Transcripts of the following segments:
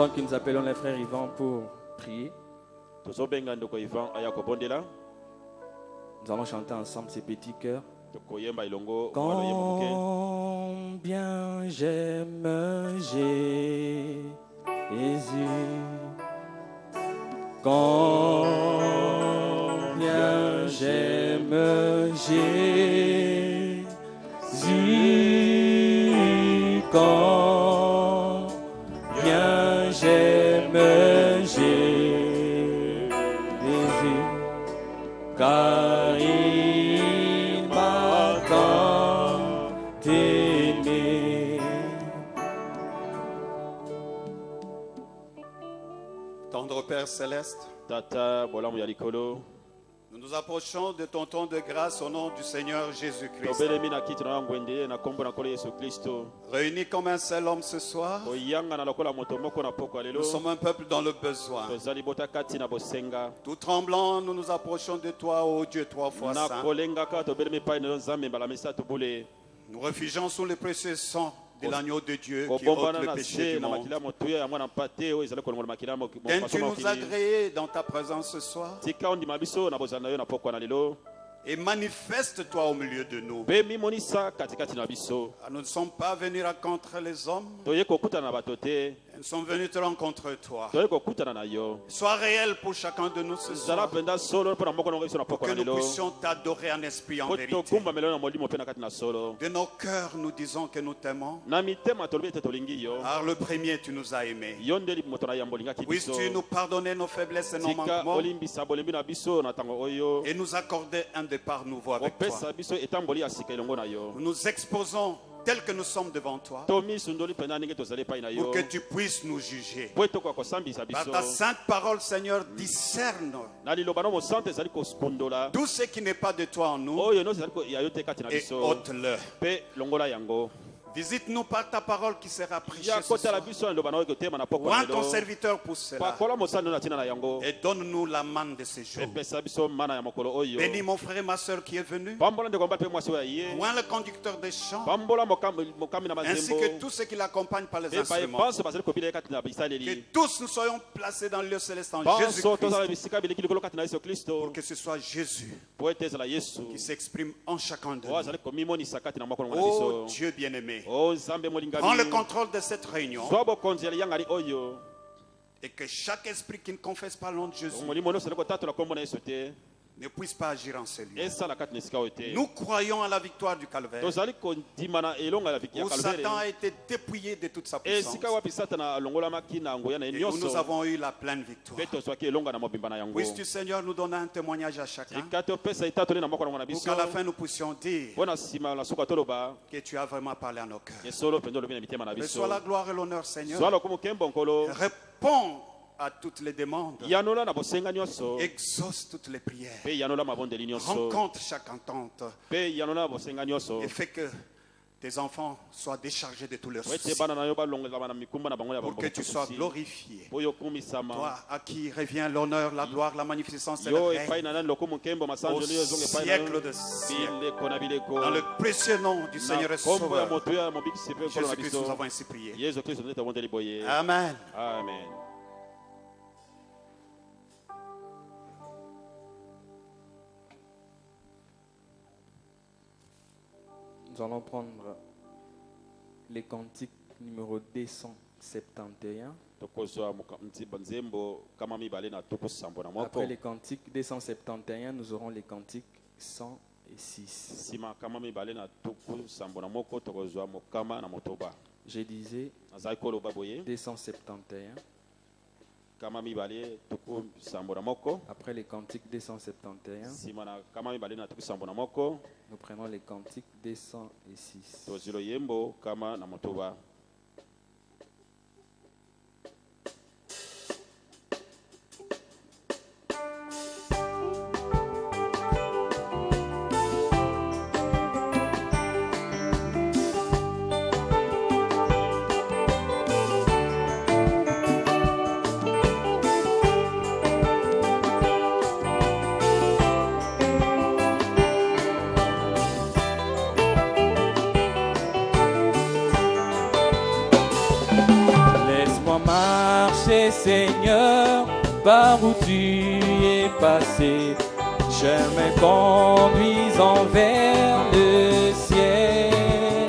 Pendant que nous appelons les frères Yvan pour prier, nous allons chanter ensemble ces petits chœurs. Combien j'aime Jésus, combien j'aime Jésus, combien j'aime Jésus, car il m'a tant aimé. Tendre Père Céleste, nous nous approchons de ton trône de grâce au nom du Seigneur Jésus-Christ. Réunis comme un seul homme ce soir, nous sommes un peuple dans le besoin. Tout tremblant, nous nous approchons de toi, ô Dieu, trois fois saint. Nous réfugions sous le précieux sang de l'agneau de Dieu qui ôte le péché du monde. Viens-tu nous agréer dans ta présence ce soir et manifeste-toi au milieu de nous. Nous ne sommes pas venus rencontrer les hommes, nous sommes venus te rencontrer toi. Sois réel pour chacun de nous ce soir, pour que nous puissions t'adorer en esprit et en vérité. De nos cœurs nous disons que nous t'aimons, car le premier tu nous as aimés. Puisses-tu nous pardonner nos faiblesses et nos manquements et nous accorder un départ nouveau avec toi. Nous nous exposons tel que nous sommes devant toi, pour que tu puisses nous juger. Par ta sainte parole, Seigneur, discerne tout ce qui n'est pas de toi en nous et ôte-le. Visite-nous par ta parole qui sera prêchée ce soir. Rends ton serviteur pour cela. Et donne-nous la manne de ces jours. Bénis mon frère et ma soeur qui est venu. Moi le conducteur des chants, ainsi que tous ceux qui l'accompagnent par les instruments. Que tous nous soyons placés dans le lieu céleste en Jésus-Christ, pour que ce soit Jésus qui s'exprime en chacun de nous. Oh Dieu bien-aimé, prends le contrôle de cette réunion et que chaque esprit qui ne confesse pas le nom de Jésus ne puisse pas agir en ce lieu. Nous croyons à la victoire du Calvaire, où Satan a été dépouillé de toute sa puissance et où nous avons eu la pleine victoire. Puisses-tu, Seigneur, nous donner un témoignage à chacun, pour qu'à la fin nous puissions dire que tu as vraiment parlé à nos cœurs. Reçois la gloire et l'honneur, Seigneur. Réponds à toutes les demandes, exauce toutes les prières, rencontre chaque entente et fais que tes enfants soient déchargés de tous leurs soucis, pour que tu sois glorifié, toi à qui revient l'honneur, la gloire, la magnificence et le règne au siècle de siècle. Dans le précieux nom du Seigneur et Sauveur Jésus-Christ, nous avons ainsi prié. Amen. Amen. Nous allons prendre les cantiques numéro 271. Après les cantiques 271, nous aurons les cantiques 106. Je disais 271. Après les cantiques 271, nous prenons les cantiques 206. sais, Seigneur, par où tu es passé, chemin conduisant vers le ciel,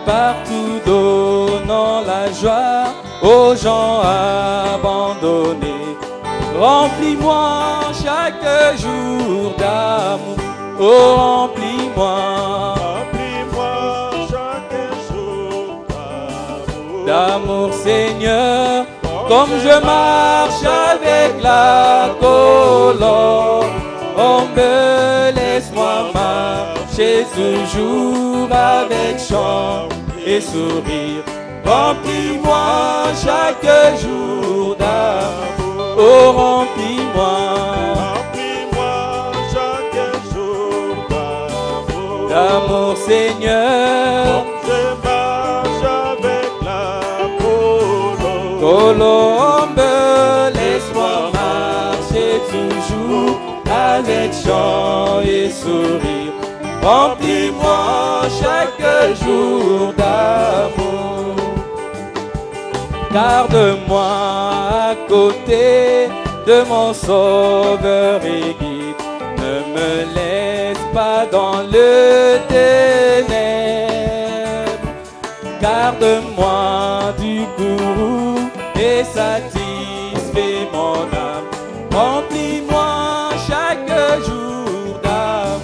partout donnant la joie aux gens abandonnés. Remplis-moi chaque jour d'amour, oh remplis-moi. D'amour, Seigneur, comme je marche avec la colombe, laisse-moi marcher toujours avec chant et sourire. Remplis-moi chaque jour d'amour, oh remplis-moi. Chaque jour d'amour, d'amour, Seigneur. Colombe, laisse-moi marcher toujours avec chant et sourire. Remplis-moi chaque jour d'amour. Garde-moi à côté de mon sauveur et guide. Ne me laisse pas dans le ténèbre. Garde-moi du courroux et satisfais mon âme. Remplis-moi chaque jour d'amour,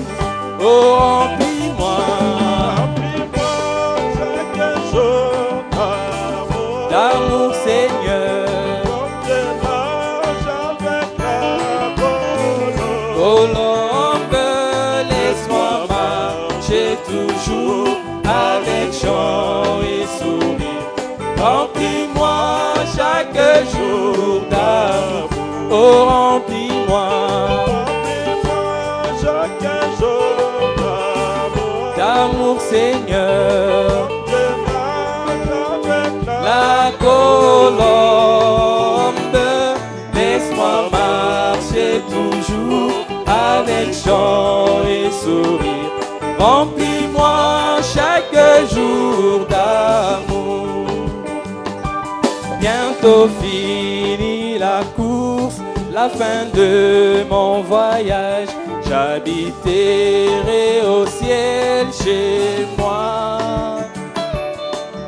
oh remplis-moi. Remplis-moi chaque jour d'amour, d'amour, Seigneur. Comme je marche avec la colombe, laisse-moi marcher toujours avec chant et sourire. Remplis-moi chaque jour d'amour, oh remplis-moi. Remplis-moi chaque jour d'amour, d'amour, Seigneur. Je marche avec La colombe, laisse-moi marcher toujours avec chant et sourire. Remplis-moi chaque jour d'amour. Bientôt fini la course, la fin de mon voyage. J'habiterai au ciel chez moi.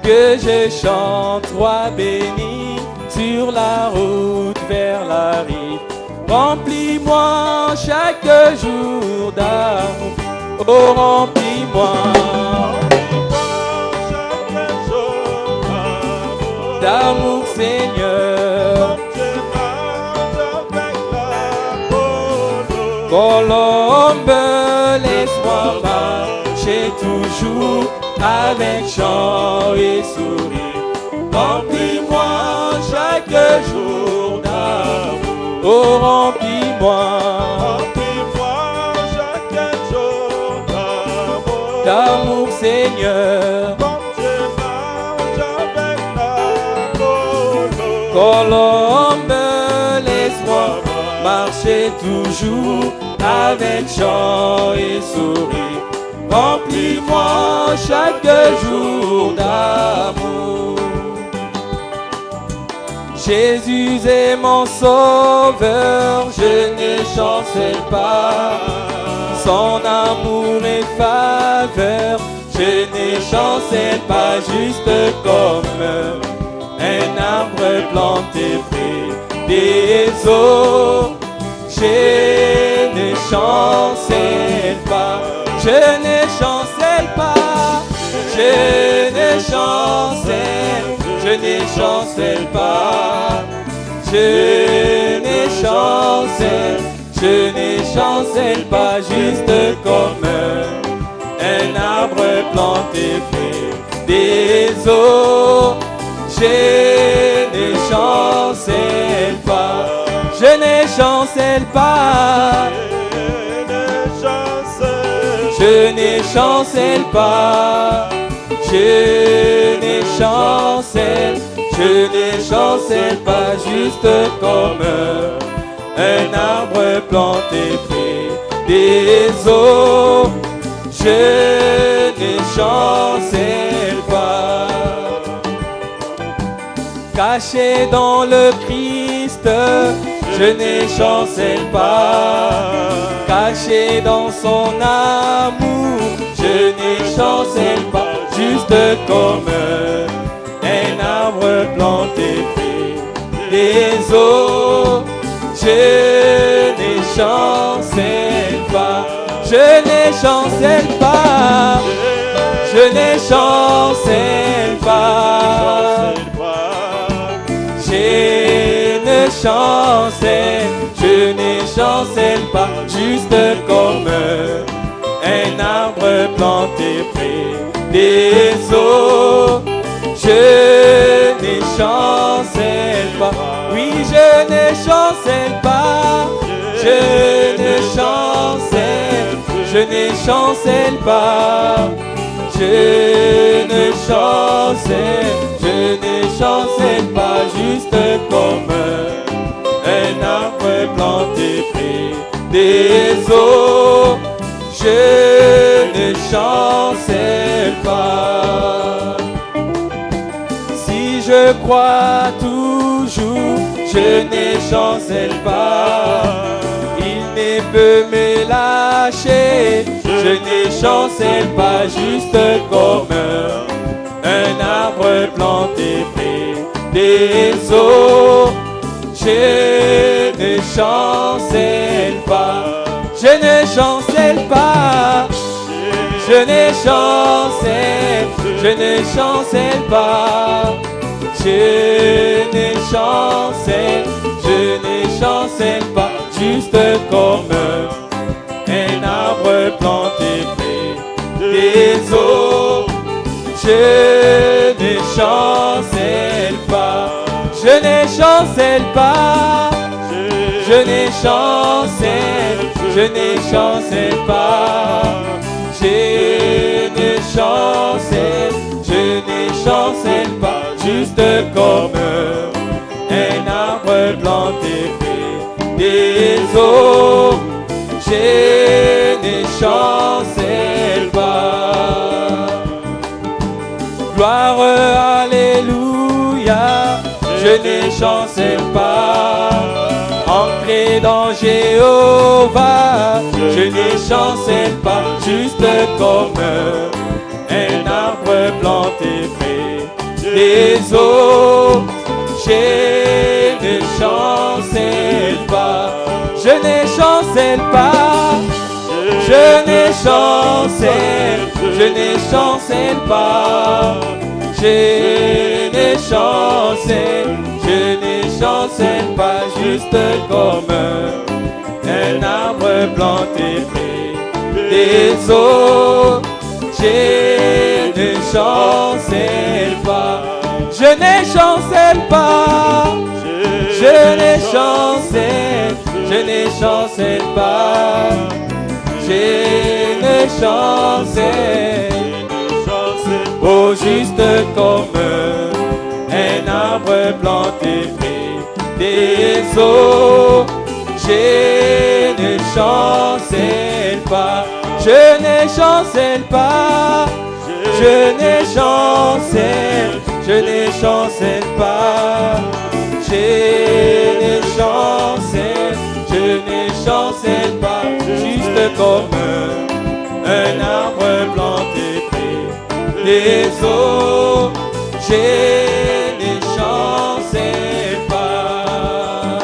Que je chante roi béni sur la route vers la rive. Remplis-moi chaque jour d'amour, oh remplis-moi. D'amour, Seigneur. Colombe, laisse-moi marcher toujours avec chant et sourire. Remplis-moi chaque jour d'amour, oh remplis-moi. Remplis-moi chaque jour d'amour, d'amour, Seigneur. Colombe, laisse-moi marcher toujours avec chant et sourire. Remplis-moi chaque jour d'amour. Jésus est mon sauveur, je ne chancelle pas. Son amour et faveur, je ne chancelle pas, juste comme un arbre planté près des eaux. Je ne chancelle pas, je ne chancelle pas, je ne chancelle, je ne chancelle pas, je ne chancelle, je ne chancelle pas, juste comme un arbre planté près des eaux. Je ne chancelle pas, je ne chancelle pas, je ne chancelle pas, je ne chancelle pas, juste comme un arbre planté près des eaux. Je ne chancelle pas. Caché dans le Christ, je n'échancelle pas. Caché dans son amour, je n'échancelle pas. Juste comme un arbre planté près des eaux, je n'échancelle pas. Je n'échancelle pas. Je n'échancelle pas. Je n'échancelle pas. Juste comme un arbre planté près des eaux. Je n'échancelle pas. Oui, je n'échancelle pas. Je n'échancelle pas. Je n'échancelle pas. Juste comme un arbre planté près des eaux. Je n'échancelle pas. Si je crois toujours, je n'échancelle pas. Il ne peut me lâcher. Je n'échancelle pas. Juste comme un arbre planté près des eaux. Je n'échancelle pas. Je n'échancelle pas. Je n'échancelle pas. Je n'échancelle pas. Juste comme un arbre planté près des eaux. Je n'échancelle pas. Je n'échancelle pas. Je n'échancelle pas. Je n'échancelle pas. Juste comme un arbre planté près des eaux. Je n'échancelle pas. Gloire, alléluia. Je n'échancelle pas. Ancré dans Jéhovah, je n'échancelle pas. Juste comme un arbre planté près des eaux. Je n'échancelle pas. Je n'échancelle pas. Je n'échancelle pas. Je n'échancelle pas. Juste comme un arbre planté près des eaux. Je n'échancelle pas. Je n'échancelle pas. Je n'échancelle pas. Je n'échancelle. Oh, juste comme un arbre planté près des eaux. Je n'échancelle pas. Je n'échancelle pas. Je n'échancelle pas. Je n'échancelle pas. Juste comme un arbre planté près des eaux. Je n'échancelle pas.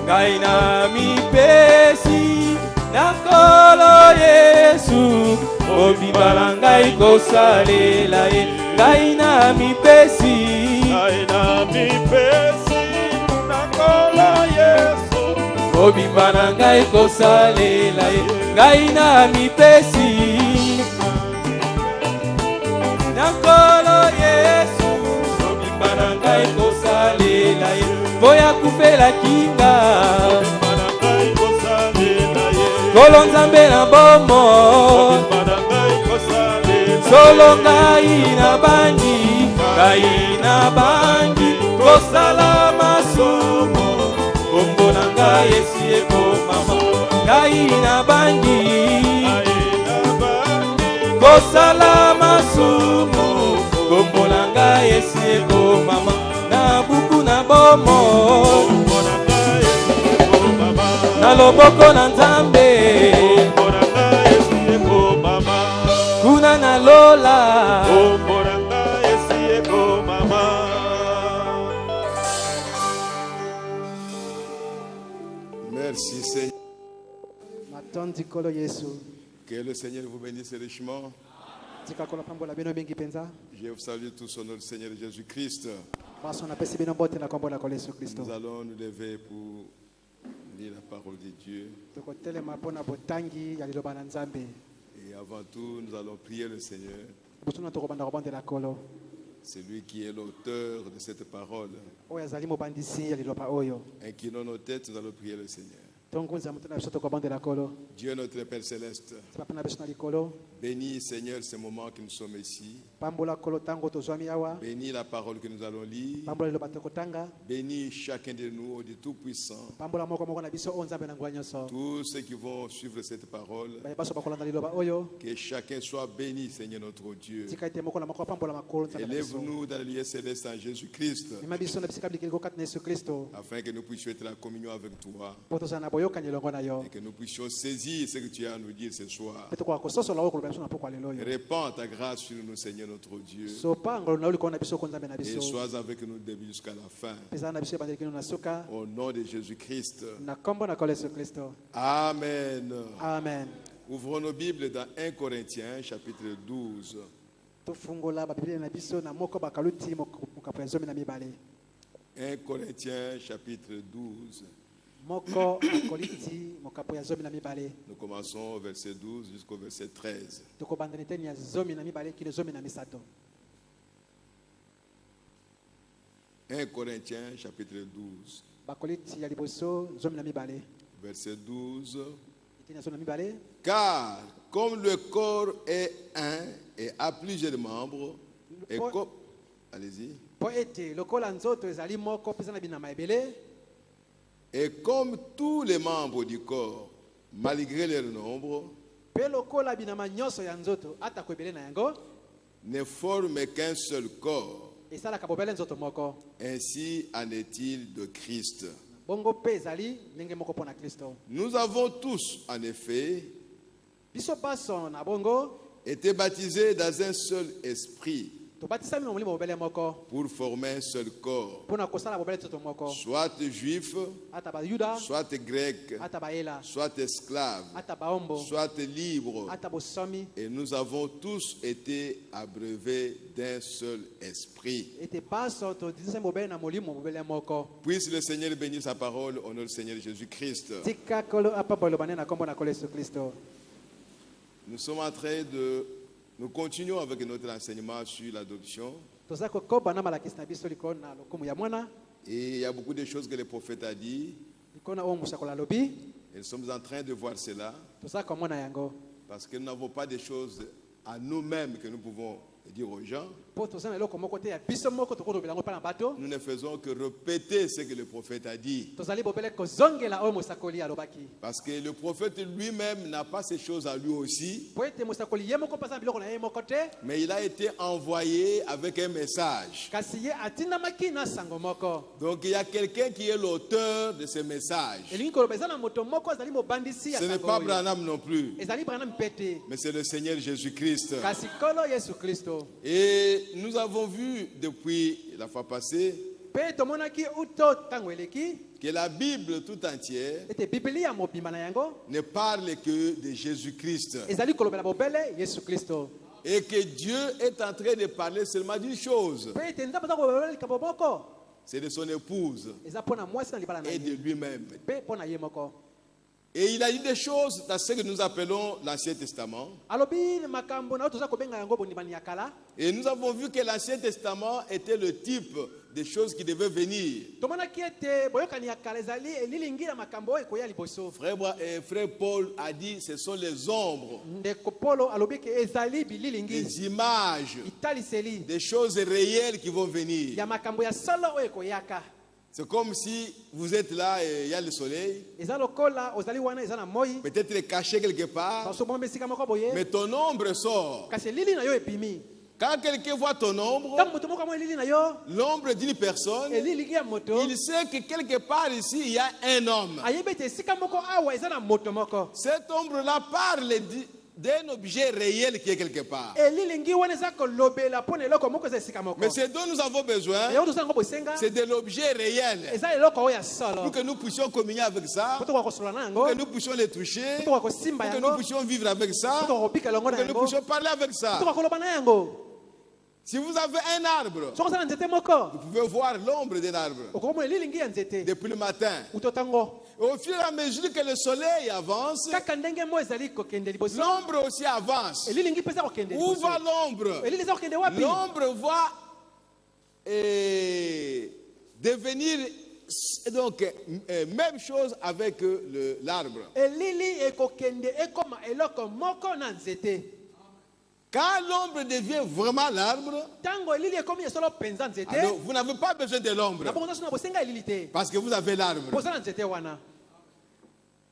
Gaina mi pesi nakolo Yesu. Obibala ngai kosalela ye. Gaina mi pesi nakolo Yesu. Obibala ngai kosalela ye. Gaina mi pesi nakolo Yesu. Obibala ngai kosalela ye. Boya kufela kinga Kolo Nzambe na bomo. Solo ngai na bangi kosala masumu. Kombo na ngai esi ekomama. Ngai na bangi kosala masumu. Kombo na ngai esi ekomama. lokomo na loboko na Nzambe kuna na lola. Merci Seigneur. Que le Seigneur vous bénisse richement. Je vous salue tous au nom du Seigneur Jésus-Christ. Nous allons nous lever pour lire la parole de Dieu. Et avant tout, nous allons prier le Seigneur. C'est lui qui est l'auteur de cette parole. Inclinons nos têtes, nous allons prier le Seigneur. Dieu notre Père Céleste, bénis Seigneur ce moment que nous sommes ici. Bénis la parole que nous allons lire. Bénis chacun de nous, du Tout-Puissant. Tous ceux qui vont suivre cette parole, que chacun soit béni Seigneur notre Dieu. Élève-nous dans le lieu céleste en Jésus-Christ, afin que nous puissions être en communion avec toi. Et que nous puissions saisir ce que tu as à nous dire ce soir. Répands ta grâce sur nous, Seigneur notre Dieu. Et sois avec nous début jusqu'à la fin. Au nom de Jésus-Christ. Amen. Amen. Ouvrons nos Bibles dans 1 Corinthiens chapitre 12. 1 Corinthiens chapitre 12. Nous commençons au verset 12 jusqu'au verset 13. 1 Corinthiens chapitre 12. Verset 12. Car comme le corps est un et a plusieurs membres, et comme... Allez-y. Et comme tous les membres du corps, malgré leur nombre, ne forment qu'un seul corps, ainsi en est-il de Christ. Nous avons tous, en effet, été baptisés dans un seul esprit, pour former un seul corps, soit juif, soit grec, soit esclave, soit libre, et nous avons tous été abreuvés d'un seul esprit. Puisse le Seigneur bénir sa parole au nom du Seigneur Jésus-Christ. Nous sommes en train de... Nous continuons avec notre enseignement sur l'adoption. Et il y a beaucoup de choses que le prophète a dit. Et nous sommes en train de voir cela. Parce que nous n'avons pas de choses à nous-mêmes que nous pouvons dire aux gens. Nous ne faisons que répéter ce que le prophète a dit. Parce que le prophète lui-même n'a pas ces choses à lui aussi. Mais il a été envoyé avec un message. Donc il y a quelqu'un qui est l'auteur de ce message. Ce n'est pas Branham non plus. Mais c'est le Seigneur Jésus-Christ. Et nous avons vu depuis la fois passée que la Bible tout entière ne parle que de Jésus-Christ. Et que Dieu est en train de parler seulement d'une chose. C'est de son épouse et de lui-même. Et il a dit des choses dans ce que nous appelons l'Ancien Testament. Et nous avons vu que l'Ancien Testament était le type des choses qui devaient venir. Frère Paul a dit ce sont les ombres, des images, des choses réelles qui vont venir. C'est comme si vous êtes là et il y a le soleil. Peut-être caché quelque part. Mais ton ombre sort. Quand quelqu'un voit ton ombre, l'ombre d'une personne, il sait que quelque part ici, il y a un homme. Cette ombre-là parle d'un objet réel qui est quelque part. Mais ce dont nous avons besoin, c'est de l'objet réel. Pour que nous puissions communier avec ça, pour que nous puissions les toucher, pour que nous puissions vivre avec ça, pour que nous puissions parler avec ça. Si vous avez un arbre, vous pouvez voir l'ombre d'un arbre depuis le matin. Au fur et à mesure que le soleil avance, l'ombre aussi avance. Où va l'ombre? L'ombre va devenir donc même chose avec l'arbre. Quand l'ombre devient vraiment l'arbre, alors vous n'avez pas besoin de l'ombre parce que vous avez l'arbre.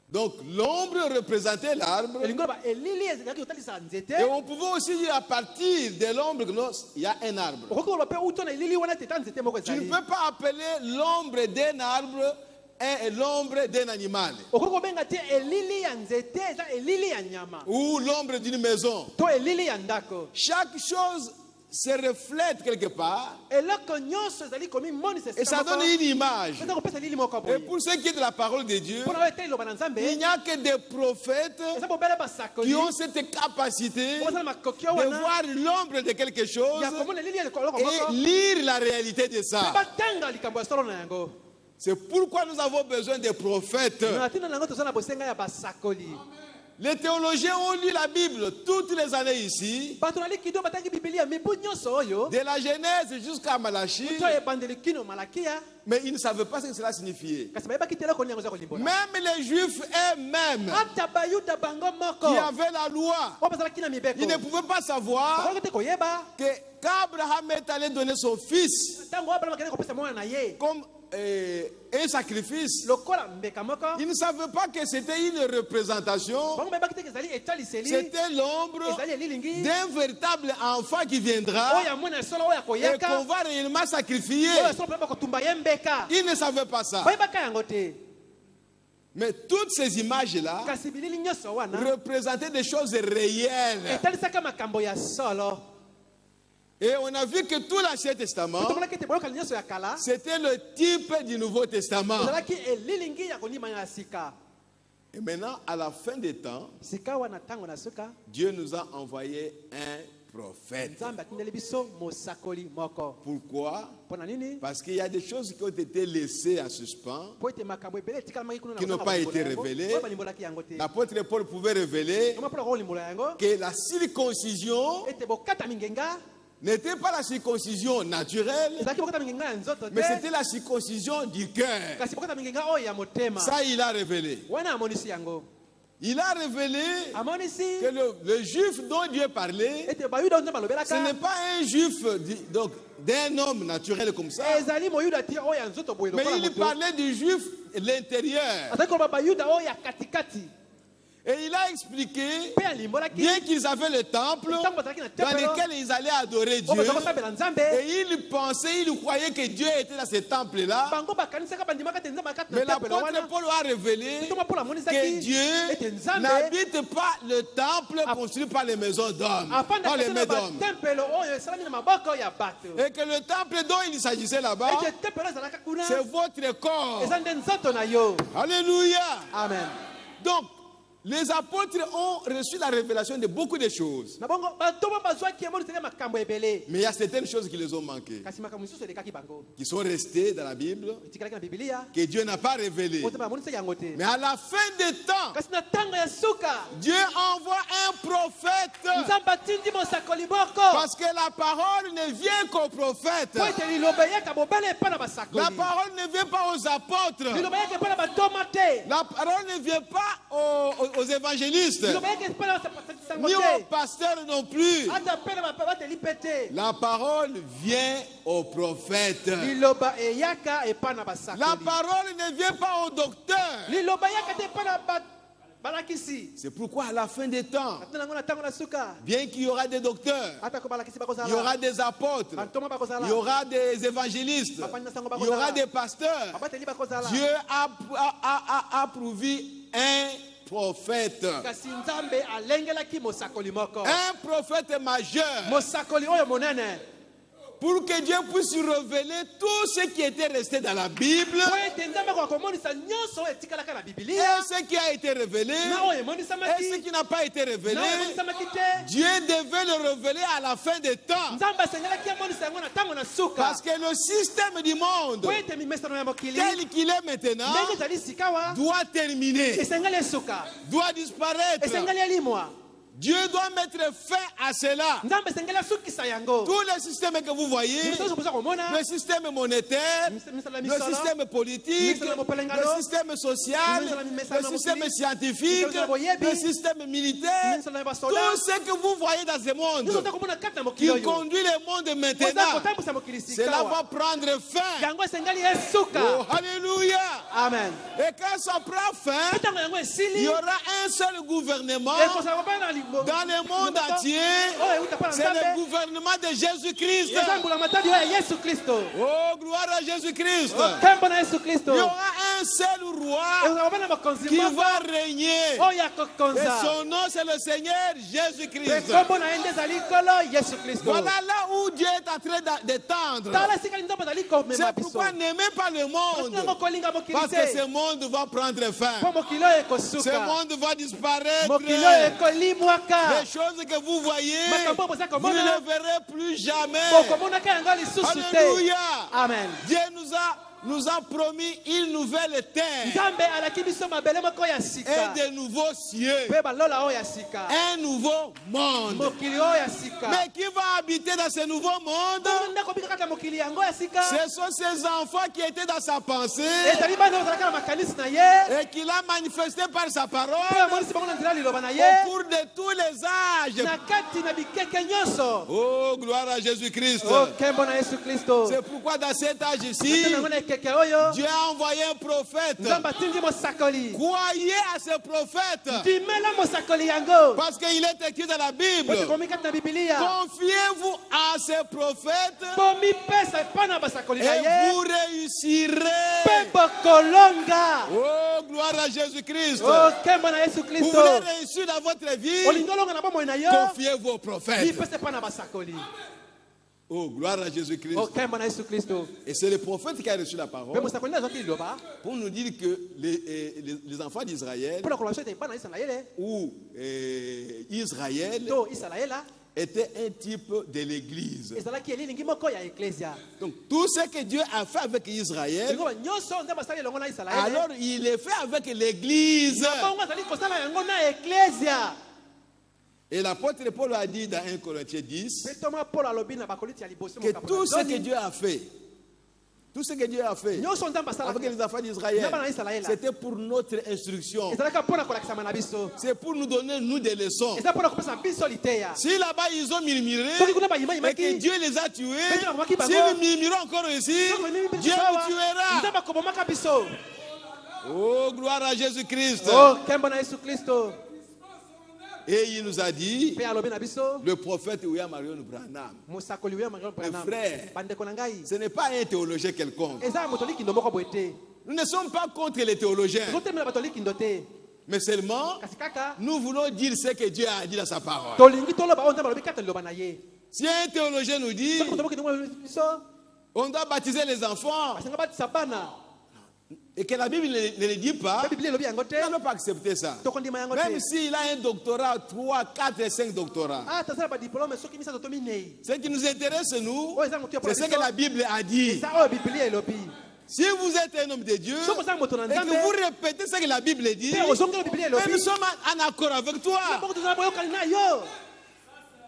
Donc l'ombre représentait l'arbre. Et on pouvait aussi dire à partir de l'ombre qu'il y a un arbre. Tu ne peux pas appeler l'ombre d'un arbre l'ombre d'un animal ou l'ombre d'une maison. Chaque chose se reflète quelque part et ça donne une image. Et pour ce qui est de la parole de Dieu, il n'y a que des prophètes qui ont cette capacité de voir l'ombre de quelque chose et lire la réalité de ça. C'est pourquoi nous avons besoin des prophètes. Les théologiens ont lu la Bible toutes les années ici, de la Genèse jusqu'à Malachie, mais ils ne savaient pas ce que cela signifiait. Même les Juifs eux-mêmes, qui avaient la loi, ils ne pouvaient pas savoir que qu'Abraham est allé donner son fils comme un sacrifice. Ils ne savaient pas que c'était une représentation, c'était l'ombre d'un véritable enfant qui viendra et qu'on va réellement sacrifier. Ils ne savaient pas ça. Mais toutes ces images-là représentaient des choses réelles. Et on a vu que tout l'Ancien Testament, c'était le type du Nouveau Testament. Et maintenant, à la fin des temps, Dieu nous a envoyé un prophète. Pourquoi? Parce qu'il y a des choses qui ont été laissées en suspens, qui n'ont pas été révélées. L'apôtre Paul pouvait révéler que la circoncision n'était pas la circoncision naturelle, mais c'était la circoncision du cœur. Ça, il a révélé. Il a révélé que le juif dont Dieu parlait, ce n'est pas un juif d'un homme naturel comme ça, mais il parlait du juif l'intérieur. Et il a expliqué, bien qu'ils avaient le temple dans lequel ils allaient adorer Dieu, et ils pensaient, ils croyaient que Dieu était dans ce temple-là. Mais l'apôtre Paul a révélé que Dieu n'habite pas le temple construit par les maisons d'hommes, par les mains d'hommes. Et que le temple dont il s'agissait là-bas, c'est votre corps. Alléluia. Amen. Donc, les apôtres ont reçu la révélation de beaucoup de choses. Mais il y a certaines choses qui les ont manquées, qui sont restées dans la Bible, que Dieu n'a pas révélées. Mais à la fin des temps, Dieu envoie un prophète, parce que la parole ne vient qu'aux prophètes. La parole ne vient pas aux apôtres. La parole ne vient pas aux évangélistes, ni aux pasteurs non plus. La parole vient aux prophètes. La parole ne vient pas aux docteurs. C'est pourquoi à la fin des temps, bien qu'il y aura des docteurs, il y aura des apôtres, il y aura des évangélistes, il y aura des pasteurs, Dieu a pourvu un prophète. Un prophète majeur. Pour que Dieu puisse révéler tout ce qui était resté dans la Bible et ce qui a été révélé et ce qui n'a pas été révélé. Dieu devait le révéler à la fin des temps. Parce que le système du monde tel qu'il est maintenant doit terminer, doit disparaître. Dieu doit mettre fin à cela. Tous les systèmes que vous voyez, le système monétaire, le système politique, le système social, le système scientifique, le système militaire, tout ce que vous voyez dans ce monde qui conduit le monde maintenant, cela va prendre fin. Oh, alléluia. Amen. Et quand ça prend fin, il y aura un seul gouvernement dans le monde entier. C'est le gouvernement de Jésus-Christ. Oh, gloire à Jésus-Christ. Il y aura un seul roi qui va régner. Et son nom, c'est le Seigneur Jésus-Christ. Voilà là où Dieu est en train d'étendre. C'est pourquoi n'aimez pas le monde, parce que ce monde va prendre fin. Ce monde va disparaître. Les choses que vous voyez, vous ne les verrez plus jamais. Alléluia. Amen. Dieu nous a promis une nouvelle terre et de nouveaux cieux, un nouveau monde. Mais qui va habiter dans ce nouveau monde? Ce sont ces enfants qui étaient dans sa pensée et qu'il a manifesté par sa parole au cours de tous les âges. Oh, gloire à Jésus-Christ. C'est pourquoi dans cet âge-ci, Dieu a envoyé un prophète. Croyez à ce prophète. Parce qu'il est écrit dans la Bible. Confiez-vous à ce prophète et vous réussirez. Oh, gloire à Jésus-Christ. Vous voulez réussir dans votre vie, confiez-vous au prophète. Oh, gloire à Jésus-Christ. Et c'est le prophète qui a reçu la parole pour nous dire que les enfants d'Israël ou Israël était un type de l'église. Donc tout ce que Dieu a fait avec Israël, alors il est fait avec l'église. Et l'apôtre Paul a dit dans 1 Corinthiens 10 que tout ce que Dieu a fait, avec les enfants d'Israël, c'était pour notre instruction. C'est pour nous donner, nous, des leçons. Si là-bas ils ont murmuré et que Dieu les a tués, s'ils murmurent encore ici, Dieu vous tuera. Oh, gloire à Jésus-Christ. Et il nous a dit, le prophète William Marion Branham, mon frère, ce n'est pas un théologien quelconque. Nous ne sommes pas contre les théologiens. Mais seulement, nous voulons dire ce que Dieu a dit dans sa parole. Si un théologien nous dit, on doit baptiser les enfants, et que la Bible ne le dit pas, on ne peut pas accepter ça. Même s'il a un doctorat, 3, 4 5 doctorats. Ce qui nous intéresse, nous, c'est ce que la Bible a dit. Si vous êtes un homme de Dieu et que vous répétez ce que la Bible dit, nous sommes en accord avec toi.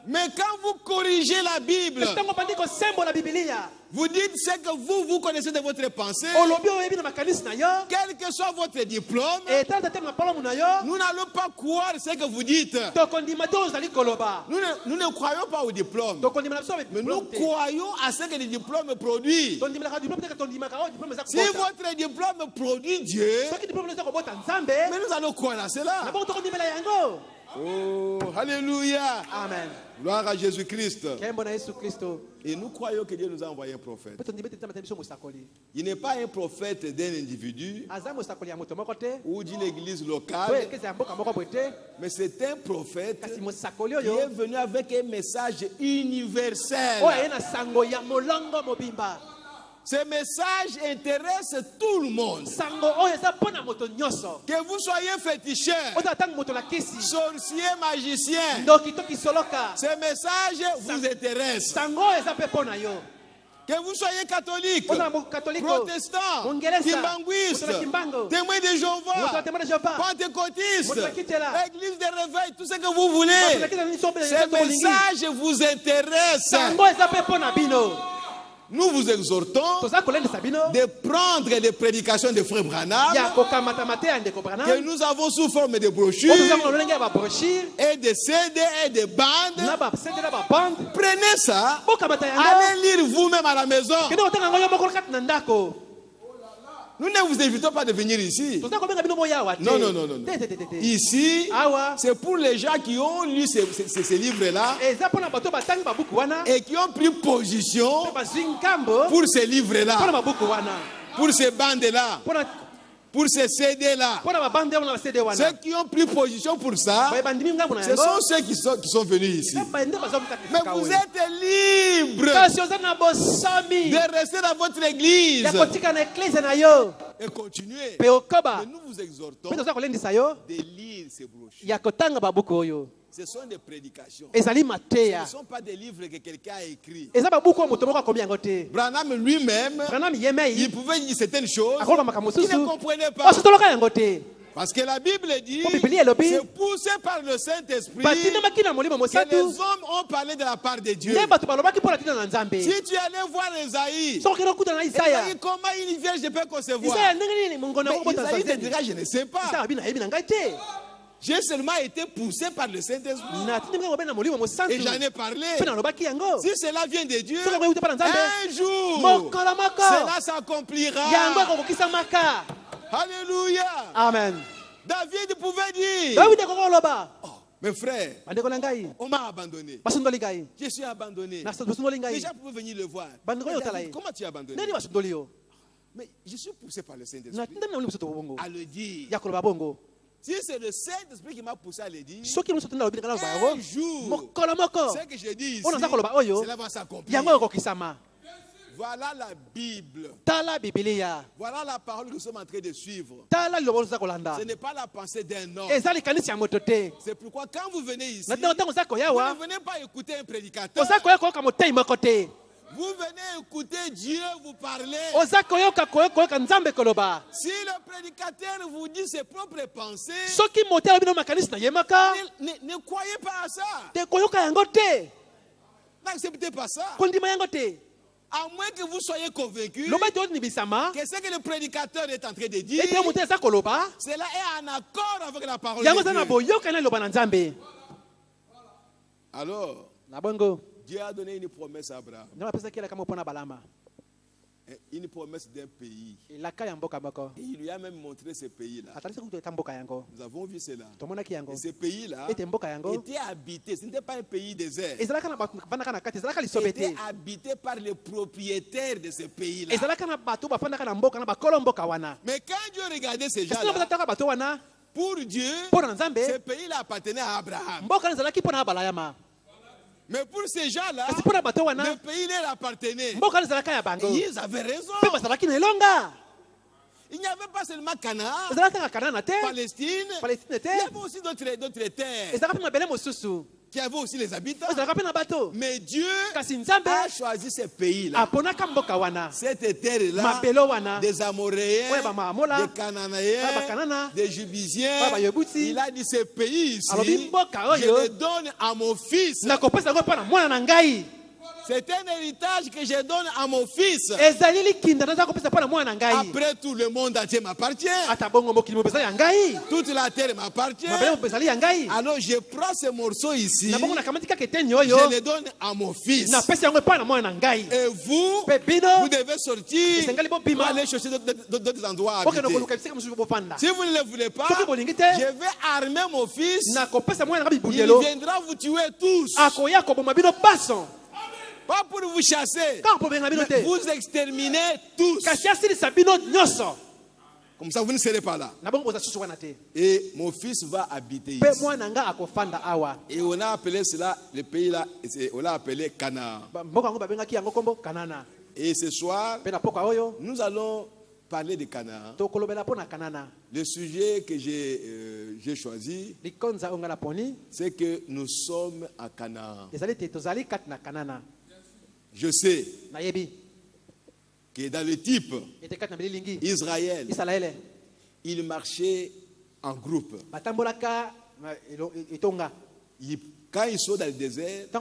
Mais quand vous corrigez la Bible, vous dites ce que vous connaissez de votre pensée, quel que soit votre diplôme, nous n'allons pas croire ce que vous dites. Nous ne croyons pas au diplôme, mais nous croyons à ce que le diplôme produit. Si votre diplôme produit Dieu, mais nous allons croire à cela. Oh, alléluia. Amen. Gloire à Jésus-Christ. Et nous croyons que Dieu nous a envoyé un prophète. Il n'est pas un prophète d'un individu ou d'une église locale, mais c'est un prophète qui est venu avec un message universel. Ce message intéresse tout le monde. Que vous soyez féticheur, sorcier, magicien, ce message vous intéresse. Que vous soyez catholique, protestant, kimbanguiste, témoin de Jéhovah, pentecôtiste, église de réveil, tout ce que vous voulez. Ce message vous intéresse. Nous vous exhortons de prendre les prédications de Frère Branham que nous avons sous forme de brochures et de CD et de bandes. Prenez ça, allez lire vous-même à la maison. Nous ne vous invitons pas de venir ici. Non. Ici, c'est pour les gens qui ont lu ces livres-là et qui ont pris position pour ces livres-là, pour ces bandes-là, pour ces CD-là. Ceux qui ont pris position pour ça, ce sont ceux qui sont venus ici. Mais vous êtes libres de rester dans votre église et continuer. Mais nous vous exhortons de lire ces brochures. Ce sont des prédications. Ce ne sont pas des livres que quelqu'un a écrits. Branham lui-même, il pouvait dire certaines choses qu'il ne comprenait pas. Parce que la Bible dit, c'est poussé par le Saint-Esprit que les hommes ont parlé de la part de Dieu. Si tu allais voir Esaïe, comment une vierge peut concevoir? Mais Esaïe te dira, je ne sais pas. J'ai seulement été poussé par le Saint-Esprit. Et j'en ai parlé. Si cela vient de Dieu, un jour, cela s'accomplira. Alléluia. Amen. David pouvait dire, oh, mes frères, on m'a abandonné. Je suis abandonné. Les gens pouvaient venir le voir. David, comment tu es abandonné? Mais je suis poussé par le Saint-Esprit à le dire. Si c'est le Saint-Esprit qui m'a poussé à le dire, un jour, ce que je dis ici, cela va s'accomplir. Voilà la Bible. Voilà la parole que nous sommes en train de suivre. Ce n'est pas la pensée d'un homme. C'est pourquoi quand vous venez ici, vous ne venez pas écouter un prédicateur. Vous venez écouter Dieu vous parler. Si le prédicateur vous dit ses propres pensées, ne croyez pas à ça. N'acceptez pas ça. À moins que vous soyez convaincu que ce que le prédicateur est en train de dire, cela est en accord avec la parole de Dieu. Alors, Dieu a donné une promesse à Abraham. Une promesse d'un pays. Et il lui a même montré ce pays-là. Nous avons vu cela. Et ce pays-là était habité. Ce n'était pas un pays désert. Il était habité par les propriétaires de ce pays-là. Mais quand Dieu regardait ces gens-là, pour Dieu, ce pays-là appartenait à Abraham. Mais pour ces gens-là, le pays leur appartenait. Et ils avaient raison. Il n'y avait pas seulement Canaan, Palestine, il y avait aussi d'autres terres. qui avait aussi les habitants. Mais Dieu a choisi ces pays-là, cette terre-là, des Amoréens, des Cananéens, des Jubusiens. Il a dit ces pays ici, je les donne à mon fils. C'est un héritage que je donne à mon fils. Après tout, le monde entier m'appartient. Toute la terre m'appartient. Alors je prends ce morceau ici, je le donne à mon fils. Et vous devez sortir pour aller chercher d'autres endroits à habiter. Si vous ne le voulez pas, je vais armer mon fils. Il viendra vous tuer tous. Pas pour vous chasser, mais vous exterminer tous. Comme ça, vous ne serez pas là. Et mon fils va habiter ici. Et on a appelé cela, le pays-là, on l'a appelé Canaan. Et ce soir, nous allons parler de Canaan. Le sujet que j'ai choisi, c'est que nous sommes à Canaan. Je sais que dans le type Israël, il marchait en groupe. Quand ils sont dans le désert, tout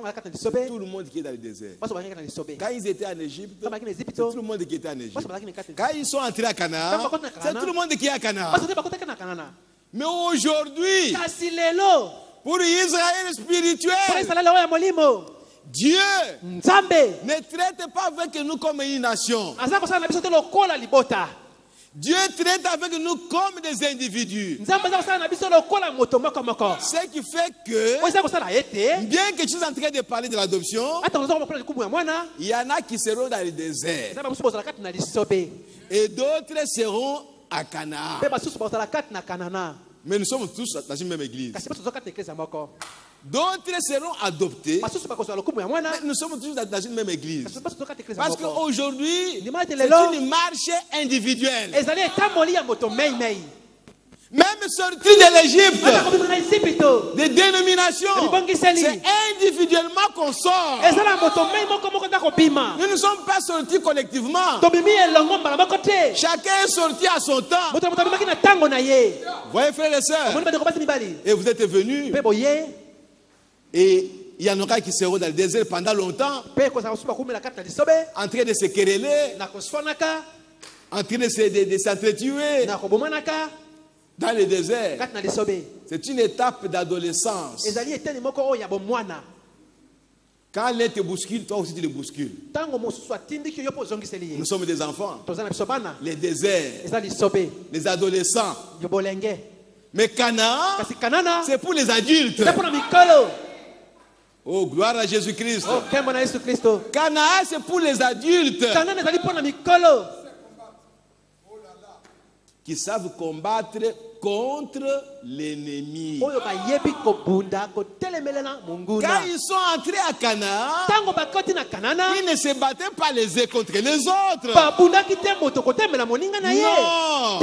le monde qui est dans le désert. Quand ils étaient en Égypte, c'est tout le monde qui était en Égypte. Quand ils sont entrés à Canaan, c'est tout le monde qui est à Canaan. Mais aujourd'hui, pour Israël spirituel, Dieu ne traite pas avec nous comme une nation. Dieu traite avec nous comme des individus. Ce qui fait que, bien que je suis en train de parler de l'adoption, il y en a qui seront dans le désert. Et d'autres seront à Canaan. Mais nous sommes tous dans une même église. D'autres seront adoptés, mais nous sommes tous dans une même église. Parce qu'aujourd'hui, c'est une marche individuelle. Même sortir de l'Égypte, des dénominations, c'est individuellement qu'on sort. Nous ne sommes pas sortis collectivement. Chacun est sorti à son temps. Voyez, frères et sœurs, et vous êtes venus. Et il y en aura qui seront dans le désert pendant longtemps, en train de se quereller, en train de s'entretuer dans le désert. C'est une étape d'adolescence. Quand l'un te bouscule, toi aussi tu le bouscules. Nous sommes des enfants. Les déserts, les adolescents. Mais Canaan, c'est pour les adultes. Oh, gloire à Jésus-Christ. Canaan, c'est pour les adultes qui savent combattre contre l'ennemi. Quand ils sont entrés à Canaan, ils ne se battaient pas les uns contre les autres. Non.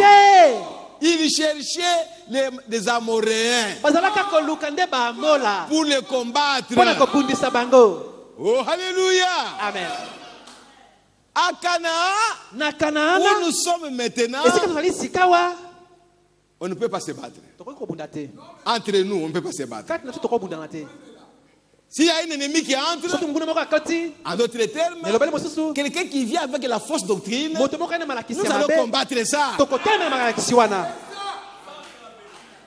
Ils cherchaient des Amoréens pour les combattre. Oh, alléluia. Amen. À Canaan, où nous sommes maintenant, on ne peut pas se battre. Entre nous, on ne peut pas se battre. S'il y a un ennemi qui entre, en d'autres termes, quelqu'un qui vient avec la fausse doctrine, nous allons combattre ça. Nous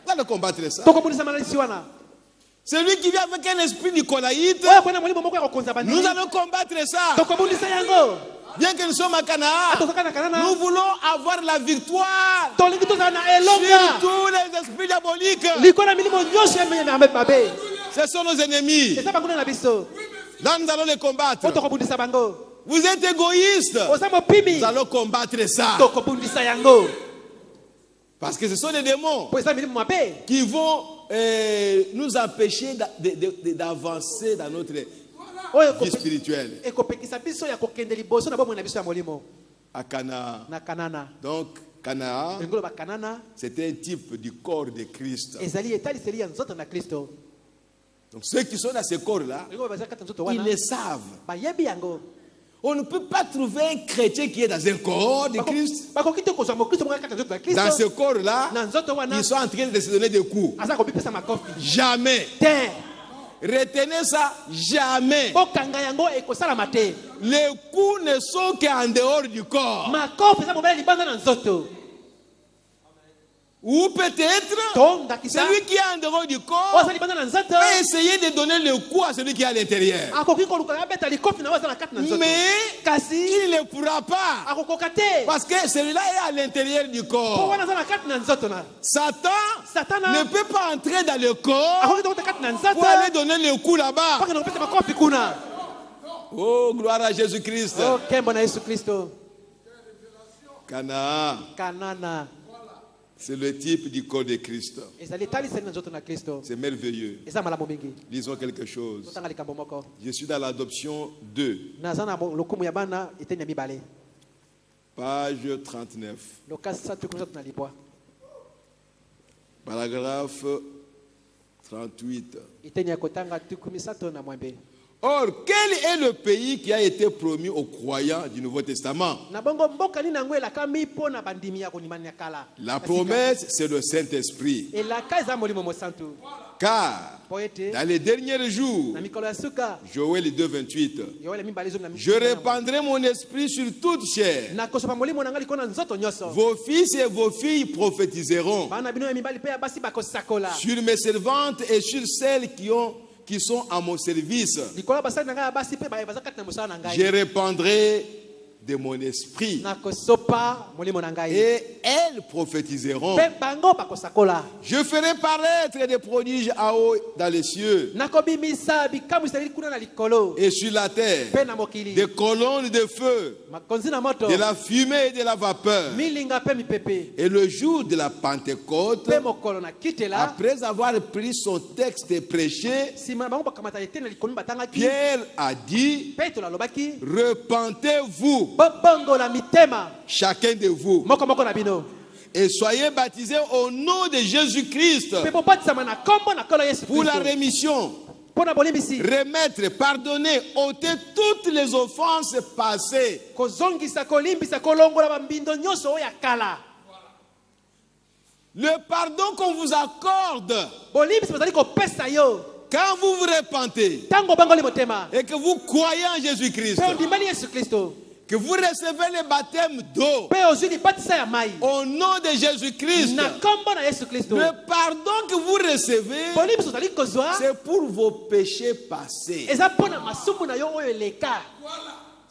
allons combattre ça. Celui qui vient avec un esprit nicolaïte, nous allons combattre ça. Bien que nous sommes à Canaan, nous voulons avoir la victoire sur tous les esprits diaboliques. Ce sont nos ennemis. Là, nous allons les combattre. Vous êtes égoïstes. Nous allons combattre ça. Parce que ce sont des démons qui vont nous empêcher d'avancer dans notre vie spirituelle. À Canaan. Donc, Canaan, c'est un type du corps de Christ. Donc ceux qui sont dans ces corps-là, ils le savent. On ne peut pas trouver un chrétien qui est dans un corps de Christ. Dans ce corps-là, ils sont en train de se donner des coups. Jamais. Retenez ça, jamais. Les coups ne sont qu'en dehors du corps. Ou peut-être, celui qui est en dehors du corps va essayer de donner le coup à celui qui est à l'intérieur. Mais il ne pourra pas. Parce que celui-là est à l'intérieur du corps. Satan ne peut pas entrer dans le corps pour aller donner le coup là-bas. Oh, gloire à Jésus-Christ. Canaan. C'est le type du corps de Christ. C'est merveilleux. Lisons quelque chose. Je suis dans l'adoption 2. Page 39. Paragraphe 38. Or, quel est le pays qui a été promis aux croyants du Nouveau Testament? La promesse, c'est le Saint-Esprit. Car, dans les derniers jours, Joël 2:28, je répandrai mon esprit sur toute chair. Vos fils et vos filles prophétiseront. Sur mes servantes et sur celles qui sont à mon service, je répandrai de mon esprit et elles prophétiseront. Je ferai paraître des prodiges à haut dans les cieux et sur la terre, des colonnes de feu, de la fumée et de la vapeur. Et le jour de la Pentecôte, après avoir pris son texte et prêché, Pierre a dit: repentez-vous, chacun de vous, et soyez baptisés au nom de Jésus-Christ pour la rémission, remettre, pardonner, ôter toutes les offenses passées. Le pardon qu'on vous accorde, quand vous vous repentez et que vous croyez en Jésus-Christ, que vous recevez le baptême d'eau au nom de Jésus-Christ, le pardon que vous recevez, c'est pour vos péchés passés.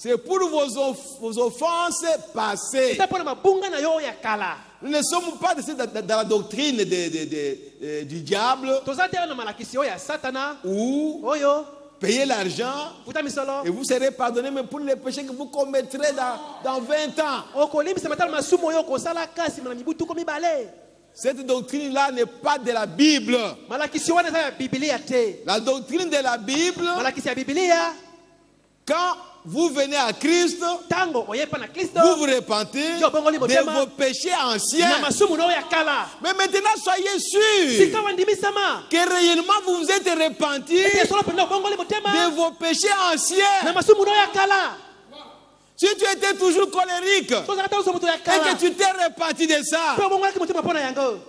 C'est pour vos offenses passées. Nous ne sommes pas dans la doctrine du diable où payez l'argent et vous serez pardonné, mais pour les péchés que vous commettrez dans 20 ans. Cette doctrine-là n'est pas de la Bible. La doctrine de la Bible, quand vous venez à Christ, vous vous repentez de vos péchés anciens. Mais maintenant, soyez sûrs que réellement vous vous êtes repentis de vos péchés anciens. Si tu étais toujours colérique et que tu t'es repenti de ça,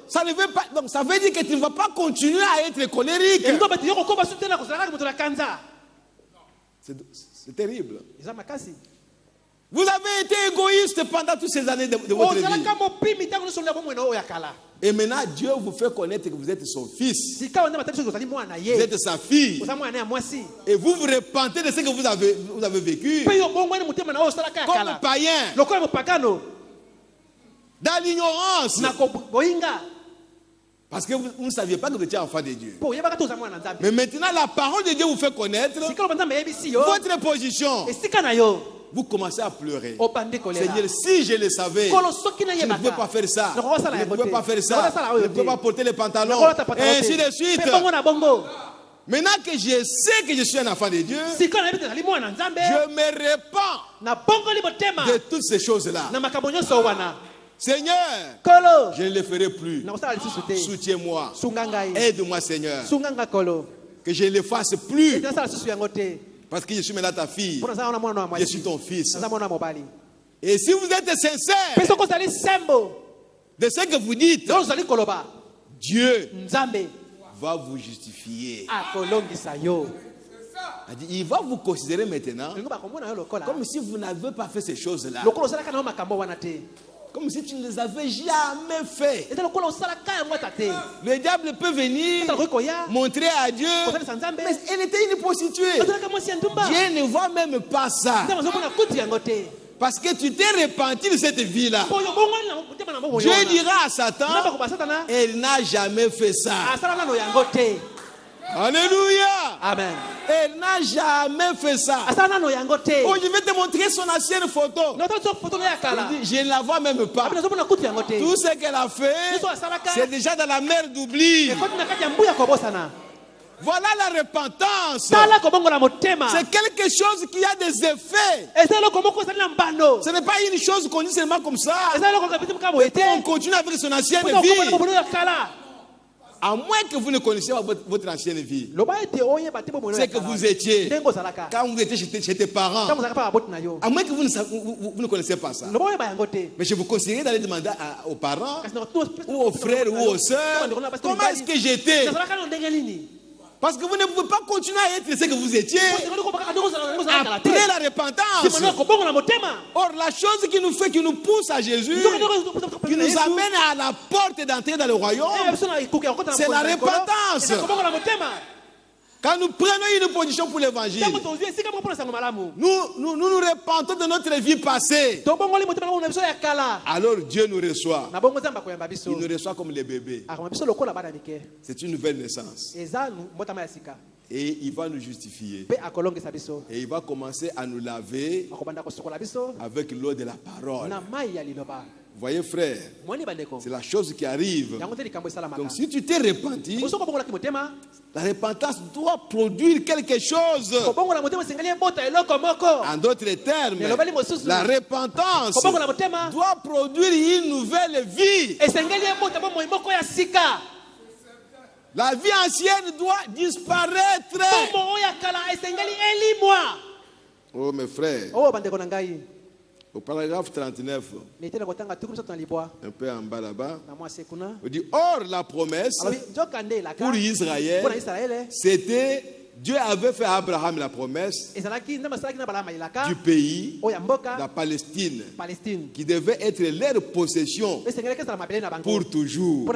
ça ne veut pas, donc ça veut dire que tu ne vas pas continuer à être colérique. C'est terrible. Vous avez été égoïste pendant toutes ces années de votre vie. Et maintenant, Dieu vous fait connaître que vous êtes son fils. Vous êtes sa fille. Et vous vous repentez de ce que vous avez vécu. Comme païen. Dans l'ignorance. Parce que vous ne saviez pas que vous étiez enfant de Dieu. Mais maintenant, la parole de Dieu vous fait connaître votre position. Vous commencez à pleurer. Seigneur, si je le savais, je ne pouvais pas faire ça. Je ne pouvais pas faire ça. Je ne pouvais pas porter les pantalons. Et ainsi de suite. Maintenant que je sais que je suis un enfant de Dieu, je me répands de toutes ces choses-là. Seigneur, je ne le ferai plus. Soutiens-moi. Aide-moi, Seigneur. que je ne le fasse plus. Parce que je suis maintenant ta fille. Je suis ton fils. Et si vous êtes sincère de ce que vous dites, Dieu va vous justifier. Il va vous considérer maintenant comme si vous n'avez pas fait ces choses-là. Comme si tu ne les avais jamais fait. Le diable peut venir montrer à Dieu, mais elle était une prostituée. Dieu ne voit même pas ça. Parce que tu t'es repenti de cette vie-là. Dieu dira à Satan, elle n'a jamais fait ça. Alléluia. Amen. Elle n'a jamais fait ça. Oh, je vais te montrer son ancienne photo. Il dit, je ne la vois même pas. Tout ce qu'elle a fait, c'est déjà dans la mer d'oubli. Voilà la repentance. C'est quelque chose qui a des effets. Ce n'est pas une chose qu'on dit seulement comme ça. On continue avec son ancienne vie. À moins que vous ne connaissiez pas votre ancienne vie. C'est que vous étiez. Quand vous étiez chez tes parents. À moins que vous ne connaissiez pas ça. Mais je vous conseillerais d'aller demander aux parents, ou aux frères, ou aux sœurs, comment est-ce que j'étais? Parce que vous ne pouvez pas continuer à être ce que vous étiez après la repentance. Or, la chose qui nous pousse à Jésus, qui nous amène à la porte d'entrée dans le royaume, c'est la repentance. Quand nous prenons une position pour l'évangile, nous nous repentons de notre vie passée. Alors Dieu nous reçoit. Il nous reçoit comme les bébés. C'est une nouvelle naissance. Et il va nous justifier. Et il va commencer à nous laver avec l'eau de la parole. Vous voyez, frère, c'est la chose qui arrive. Donc si tu t'es repenti, la repentance doit produire quelque chose. En d'autres termes, la repentance doit produire une nouvelle vie. La vie ancienne doit disparaître. Oh mes frères, au paragraphe 39, un peu en bas là-bas, on dit, or la promesse pour Israël, c'était, Dieu avait fait à Abraham la promesse du pays, la Palestine, qui devait être leur possession pour toujours.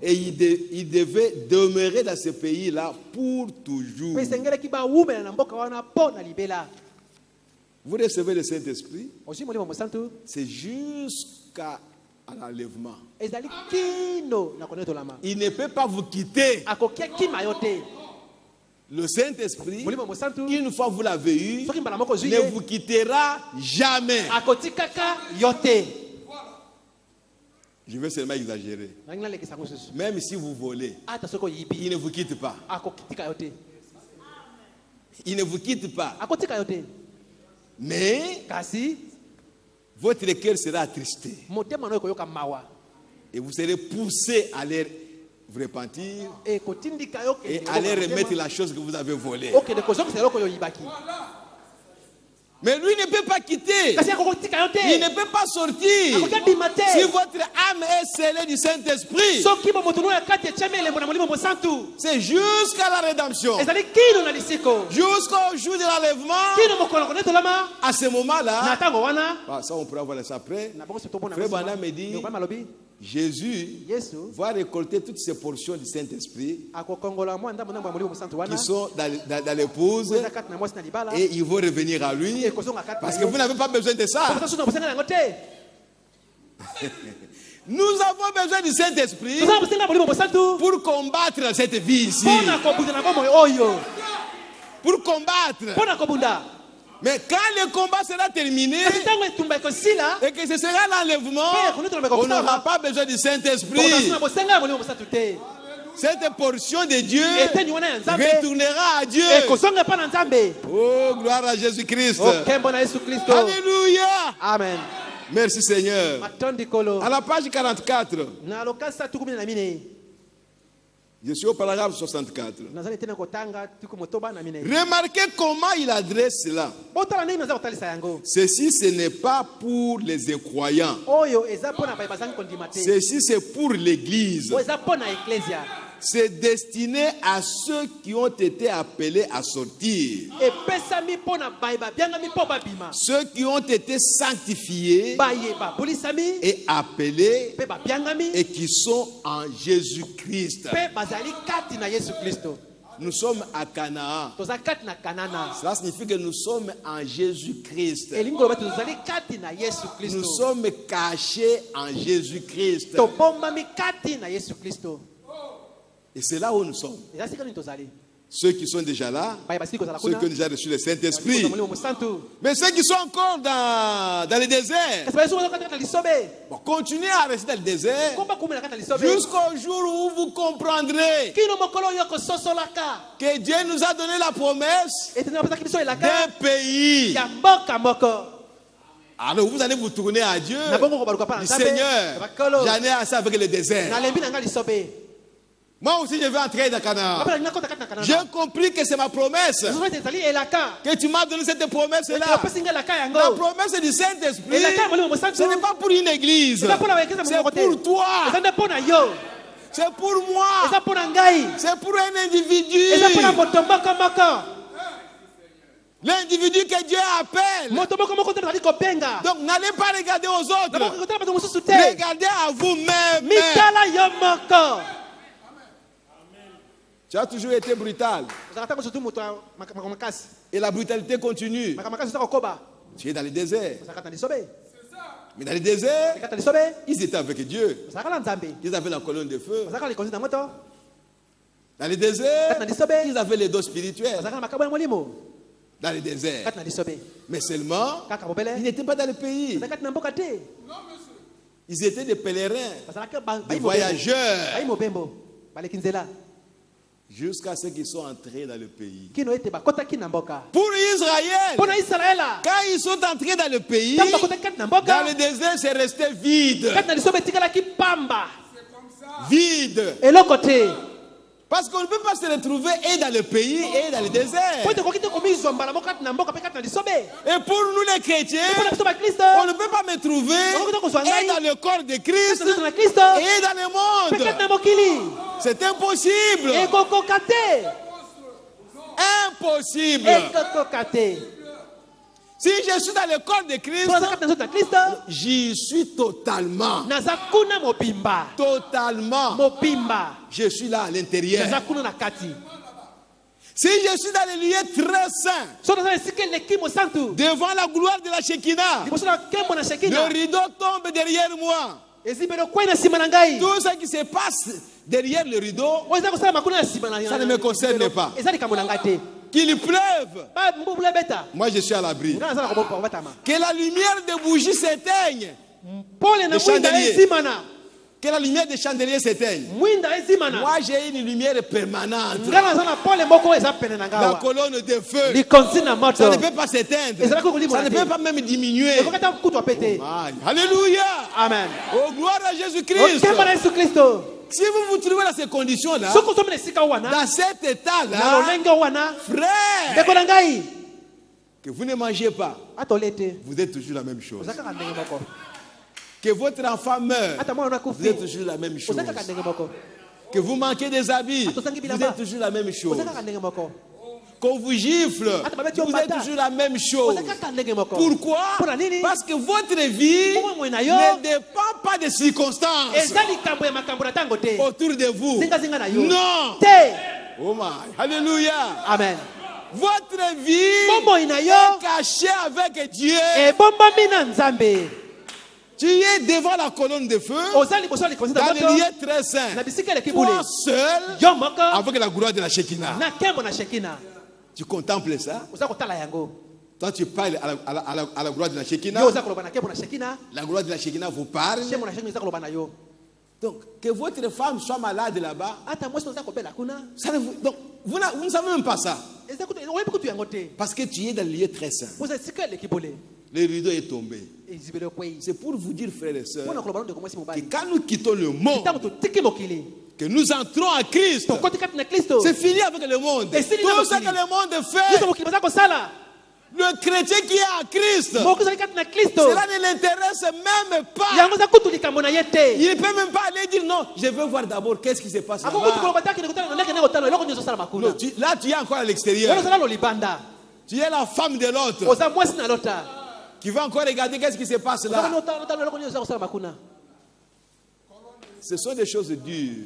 Et il devait demeurer dans ce pays-là pour toujours. Vous recevez le Saint-Esprit, c'est jusqu'à l'enlèvement. Il ne peut pas vous quitter. Le Saint-Esprit, une fois vous l'avez eu, ne vous quittera jamais. Je vais seulement exagérer. Même si vous volez, il ne vous quitte pas. Il ne vous quitte pas. Mais votre cœur sera attristé. Et vous serez poussé à les repentir et à les remettre la chose que vous avez volée. Mais lui ne peut pas quitter. Il ne peut pas sortir. Si votre âme est scellée du Saint-Esprit, c'est jusqu'à la rédemption. Jusqu'au jour de l'enlèvement. À ce moment-là, ça on pourra voir ça après. Frère Branham me dit, Jésus va récolter toutes ces portions du Saint-Esprit qui sont dans l'épouse et ils vont revenir à lui parce que vous n'avez pas besoin de ça. Nous avons besoin du Saint-Esprit pour combattre cette vie ici. Pour combattre. Mais quand le combat sera terminé et que ce sera l'enlèvement, on n'aura pas besoin du Saint-Esprit. Cette portion de Dieu retournera à Dieu. Oh, gloire à Jésus-Christ. Alléluia. Amen. Merci Seigneur. À la page 44. Je suis au paragraphe 64. Remarquez comment il adresse cela. Ceci, ce n'est pas pour les incroyants. Ceci, c'est pour l'église. C'est destiné à ceux qui ont été appelés à sortir. Ceux qui ont été sanctifiés et appelés et qui sont en Jésus-Christ. Nous sommes à Canaan. Cela signifie que nous sommes en Jésus-Christ. Nous sommes cachés en Jésus-Christ. Et c'est là où nous sommes. Ceux qui sont déjà là, ceux qui ont déjà reçu le Saint-Esprit. Mais ceux qui sont encore dans le désert, continuez à rester dans le désert jusqu'au jour où vous comprendrez que Dieu nous a donné la promesse d'un pays. Alors vous allez vous tourner à Dieu. Du Seigneur, j'en ai assez avec le désert. Moi aussi, je vais entrer dans Canaan. J'ai compris que c'est ma promesse. Que tu m'as donné cette promesse-là. La promesse du Saint-Esprit, ce n'est pas pour une église. C'est pour toi. C'est pour moi. C'est pour un individu. L'individu que Dieu appelle. Donc n'allez pas regarder aux autres. Regardez à vous-même. Tu as toujours été brutal. Et la brutalité continue. Tu es dans le désert. Mais dans le désert, ils étaient avec Dieu. Ils avaient la colonne de feu. Dans le désert, ils avaient les dons spirituels. Dans le désert. Mais seulement, ils n'étaient pas dans le pays. Ils étaient des pèlerins, des voyageurs. Jusqu'à ceux qui sont entrés dans le pays. Pour Israël, quand ils sont entrés dans le pays, dans le désert, c'est resté vide. Vide. Parce qu'on ne peut pas se retrouver et dans le pays et dans le désert. Et pour nous les chrétiens, on ne peut pas me trouver et dans le corps de Christ et dans le monde. C'est impossible. Impossible. Si je suis dans le corps de Christ, j'y suis totalement. Totalement. Je suis là à l'intérieur. Si je suis dans les lieux très saints, devant la gloire de la Shekinah, le rideau tombe derrière moi. Tout ce qui se passe derrière le rideau, ça ne me concerne pas. Qu'il pleuve, moi je suis à l'abri. Que la lumière des bougies s'éteigne, des chandeliers. Que la lumière des chandeliers s'éteigne. Moi j'ai une lumière permanente. La colonne de feu, ça ne peut pas s'éteindre. Ça ne peut pas même diminuer. Alléluia. Amen. Oh, gloire à Jésus-Christ. Si vous vous trouvez dans ces conditions-là, dans cet état-là, frère, que vous ne mangez pas, vous êtes toujours la même chose. Que votre enfant meurt, vous êtes toujours la même chose. Que vous manquez des habits, vous êtes toujours la même chose. Qu'on vous gifle, vous êtes toujours la même chose. Pourquoi? Parce que votre vie ne dépend pas des circonstances autour de vous. Non. Oh my. Alléluia. Amen. Votre vie est cachée avec Dieu. Tu es devant la colonne de feu, dans les lieux très saints, toi seul, avec la gloire de la Shekinah. Tu contemples ça. Toi, tu parles à la gloire de la Shekinah. La gloire de la Shekinah vous parle. Donc, que votre femme soit malade là-bas, donc, vous ne savez même pas ça. Parce que tu es dans le lieu très saint. Le rideau est tombé. C'est pour vous dire, frères et sœurs, que quand nous quittons le monde, que nous entrons à Christ, c'est fini avec le monde. Tout ce que le monde fait, le chrétien qui est en Christ, cela ne l'intéresse même pas. Il ne peut même pas aller dire non, je veux voir d'abord qu'est-ce qui se passe là-bas. Là, tu es encore à l'extérieur. Tu es la femme de l'autre qui va encore regarder qu'est-ce qui se passe là. Ce sont des choses dures.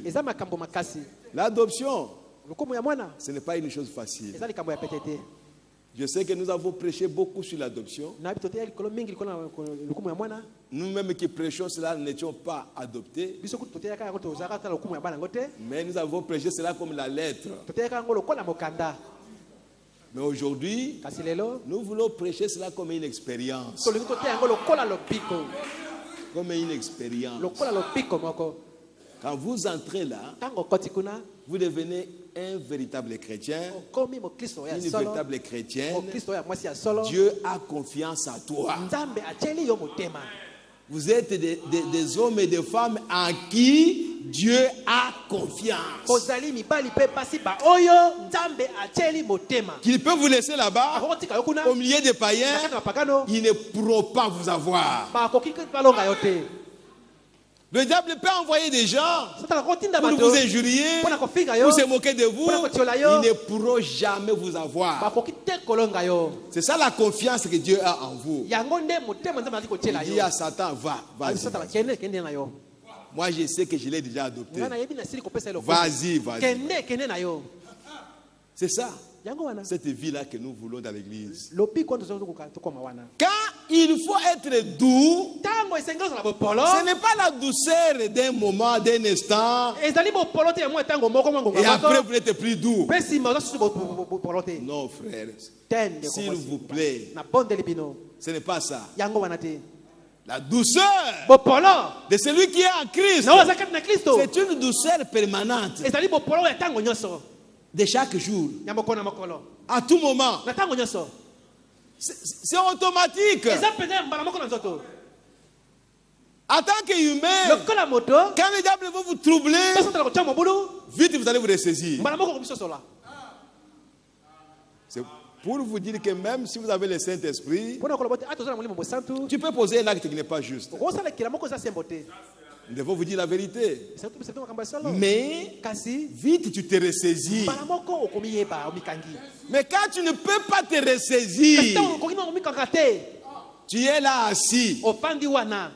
L'adoption, ce n'est pas une chose facile. Je sais que nous avons prêché beaucoup sur l'adoption. Nous-mêmes qui prêchons cela, nous n'étions pas adoptés. Mais nous avons prêché cela comme la lettre. Mais aujourd'hui, nous voulons prêcher cela comme une expérience. Comme une expérience. Quand vous entrez là, vous devenez un véritable chrétien, une véritable chrétienne. Dieu a confiance en toi. Vous êtes des hommes et des femmes en qui Dieu a confiance. Qu'il peut vous laisser là-bas, au milieu des païens, ils ne pourront pas vous avoir. Le diable peut envoyer des gens pour vous injurier, pour se moquer de vous. Ils ne pourront jamais vous avoir. C'est ça la confiance que Dieu a en vous. Il dit à Satan, vas-y. Moi je sais que je l'ai déjà adopté. Vas-y. C'est ça. Cette vie-là que nous voulons dans l'église. Quand il faut être doux, ce n'est pas la douceur d'un moment, d'un instant, et après vous n'êtes plus doux. Non, frère. S'il vous plaît, ce n'est pas ça. La douceur de celui qui est en Christ, c'est une douceur permanente. De chaque jour, à tout moment, c'est automatique. En tant qu'humain, quand le diable va vous troubler, vite vous allez vous ressaisir. C'est pour vous dire que même si vous avez le Saint-Esprit, tu peux poser un acte qui n'est pas juste. Nous devons vous dire la vérité. Mais vite tu te ressaisis. Mais quand tu ne peux pas te ressaisir, tu es là assis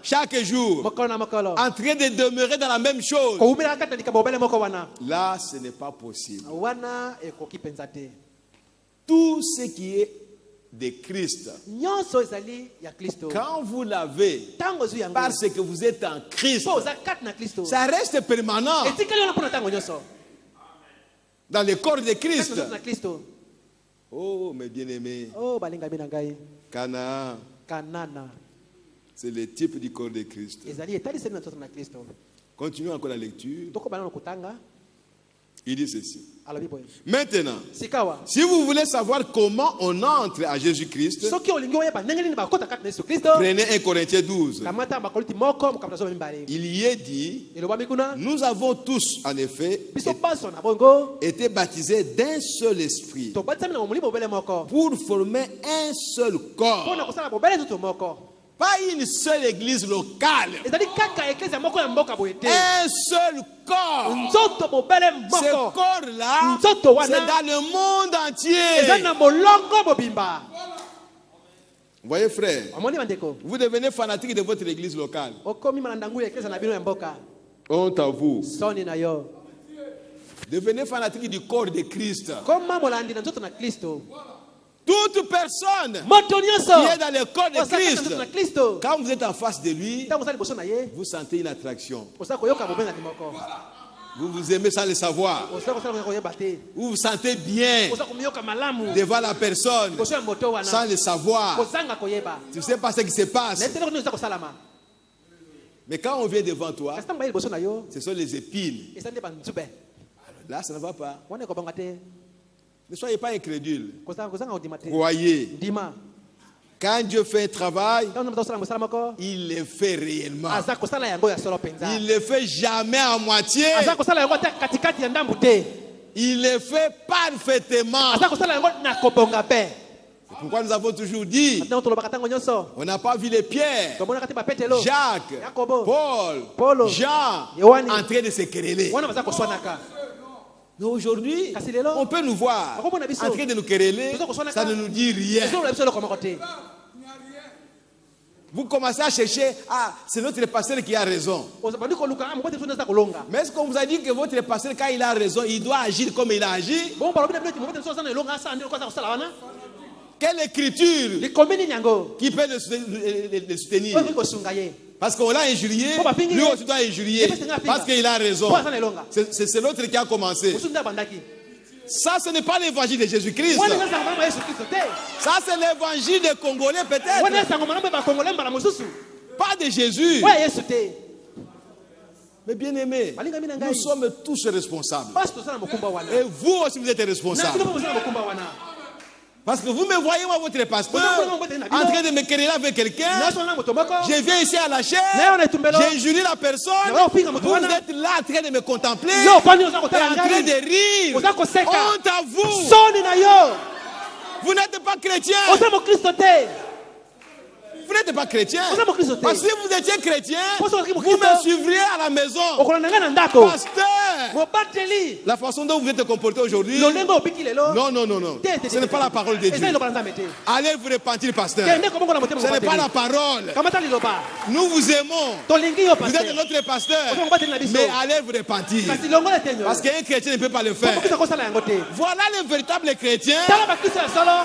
chaque jour en train de demeurer dans la même chose. Là, ce n'est pas possible. Tout ce qui est de Christ, quand vous l'avez, parce que vous êtes en Christ, ça reste permanent dans le corps de Christ. Oh, mes bien-aimés, Canaan, c'est le type du corps de Christ. Continuons encore la lecture. Il dit ceci. Maintenant, si vous voulez savoir comment on entre à Jésus-Christ, prenez 1 Corinthiens 12. Il y est dit, nous avons tous, en effet, été baptisés d'un seul esprit pour former un seul corps. Pas une seule église locale. Un seul corps. Ce corps-là, c'est dans le monde entier. Vous voyez, frère, vous devenez fanatique de votre église locale. Honte à vous. Devenez fanatique du corps de Christ. Toute personne qui est dans le corps de Christ, quand vous êtes en face de lui, vous sentez une attraction. Vous vous aimez sans le savoir. Vous vous sentez bien devant la personne sans le savoir. Tu ne sais pas ce qui se passe. Mais quand on vient devant toi, ce sont les épines. Là, ça ne va pas. Ne soyez pas incrédule. Croyez. Quand Dieu fait un travail, il le fait réellement. Il ne le fait jamais à moitié. Il le fait parfaitement. C'est pourquoi nous avons toujours dit, on n'a pas vu les Pierre, Jacques, Paul, Jean en train de se quereller. Mais aujourd'hui, on peut nous voir en train de nous quereller, ça ne nous dit rien. Vous commencez à chercher, c'est notre pasteur qui a raison. Mais est-ce qu'on vous a dit que votre pasteur, quand il a raison, il doit agir comme il a agi? Quelle écriture qui peut le soutenir? Parce qu'on l'a injurié, lui aussi doit injurier. Parce qu'il a raison. C'est l'autre qui a commencé. Ça, ce n'est pas l'évangile de Jésus-Christ. Ça, c'est l'évangile des Congolais peut-être. Pas de Jésus. Mais bien aimés, nous sommes tous responsables. Et vous aussi, vous êtes responsables. Parce que vous me voyez, moi, votre pasteur, en train de me quereller avec quelqu'un. Je viens ici à la chair, j'ai injurié la personne. Vous êtes là en train de me contempler, en train de rire. Honte à vous. Vous n'êtes pas chrétien. Vous n'êtes pas chrétien. Parce que si vous étiez chrétien, vous me suivriez à la maison. Pasteur, la façon dont vous êtes comporté aujourd'hui, non. Ce n'est pas la parole de Dieu. Allez vous repentir, pasteur. Ce n'est pas la parole. Nous vous aimons. Vous êtes notre pasteur. Mais allez vous repentir. Parce qu'un chrétien ne peut pas le faire. Voilà les véritables chrétiens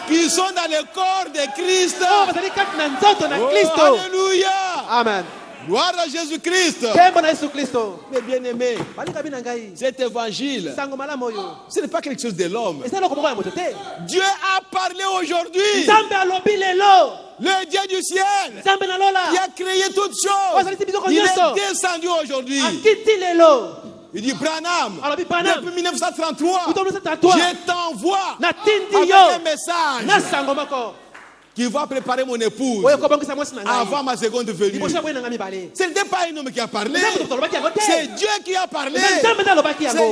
qui sont dans le corps de Christ. Oh, alléluia. Amen. Gloire à Jésus-Christ. Mais bien aimé, cet évangile, ce n'est pas quelque chose de l'homme. Dieu a parlé aujourd'hui. Le Dieu du ciel qui a créé toutes choses, il est descendu aujourd'hui. Il dit, Branham, depuis 1933, je t'envoie avec un message qui va préparer mon épouse avant ma seconde venue. Ce n'était pas un homme qui a parlé, c'est Dieu qui a parlé. C'est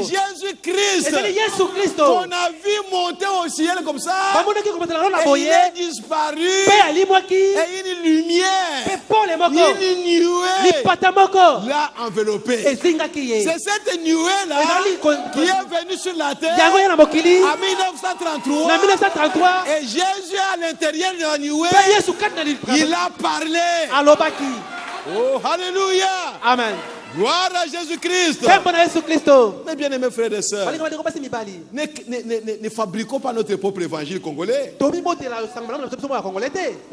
Jésus-Christ qu'on a vu monter au ciel comme ça, et il est disparu, et une lumière, une nuée l'a enveloppé. C'est cette nuée-là qui est venue sur la terre en 1933, et Jésus à l'intérieur de la nuée, il a parlé. Oh, alléluia. Amen. Gloire à Jésus-Christ. Mais bien aimés frères et sœurs, ne fabriquons pas notre propre évangile congolais. Ne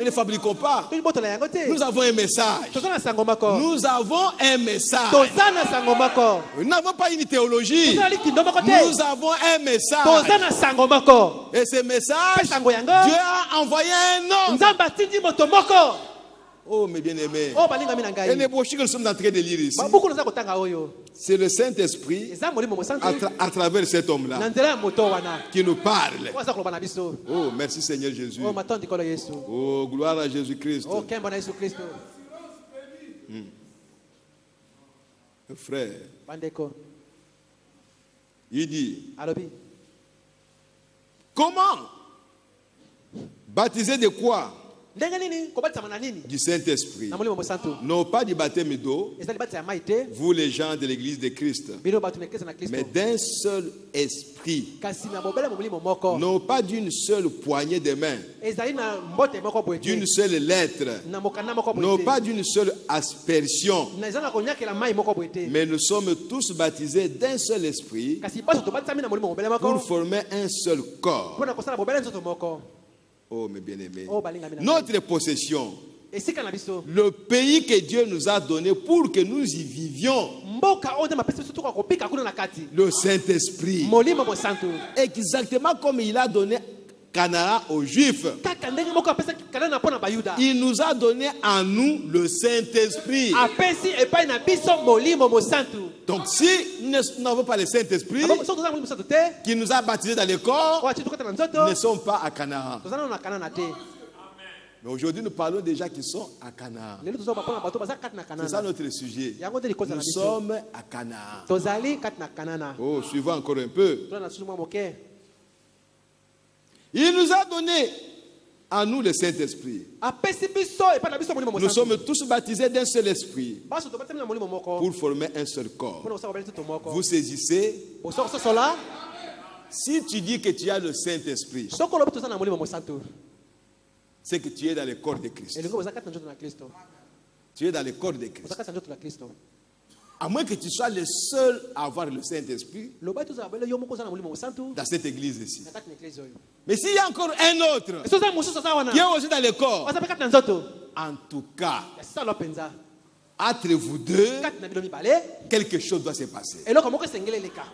le fabriquons pas. Nous avons un message. Nous avons un message. Nous n'avons pas une théologie. Nous avons un message. Et ce message, Dieu a envoyé un homme. Oh, mes bien-aimés, et les brochures que nous sommes en train de lire ici, c'est le Saint-Esprit à travers cet homme-là qui nous parle. Oh, merci Seigneur Jésus. Oh, gloire à Jésus-Christ. Frère, il dit, comment baptiser de quoi? Du Saint-Esprit. Non pas du baptême d'eau, vous les gens de l'église de Christ, mais d'un seul esprit. Non pas d'une seule poignée de main, d'une seule lettre, non pas d'une seule aspersion, mais nous sommes tous baptisés d'un seul esprit pour former un seul corps. Oh, mes bien-aimés, notre possession, le pays que Dieu nous a donné pour que nous y vivions, le Saint-Esprit, exactement comme il a donné Canaan aux Juifs, il nous a donné à nous le Saint-Esprit. Donc si nous n'avons pas le Saint-Esprit qui nous a baptisés dans le corps, nous ne sommes pas à Canaan. Mais aujourd'hui, nous parlons des gens qui sont à Canaan. C'est ça notre sujet. Nous sommes à Canaan. Oh, suivons encore un peu. Il nous a donné à nous le Saint-Esprit. Nous sommes tous baptisés d'un seul esprit pour former un seul corps. Vous saisissez? Si tu dis que tu as le Saint-Esprit, c'est que tu es dans le corps de Christ. Tu es dans le corps de Christ. À moins que tu sois le seul à avoir le Saint-Esprit dans cette église ici. Mais s'il y a encore un autre qui est aussi dans le corps, en tout cas, entre vous deux, quelque chose doit se passer.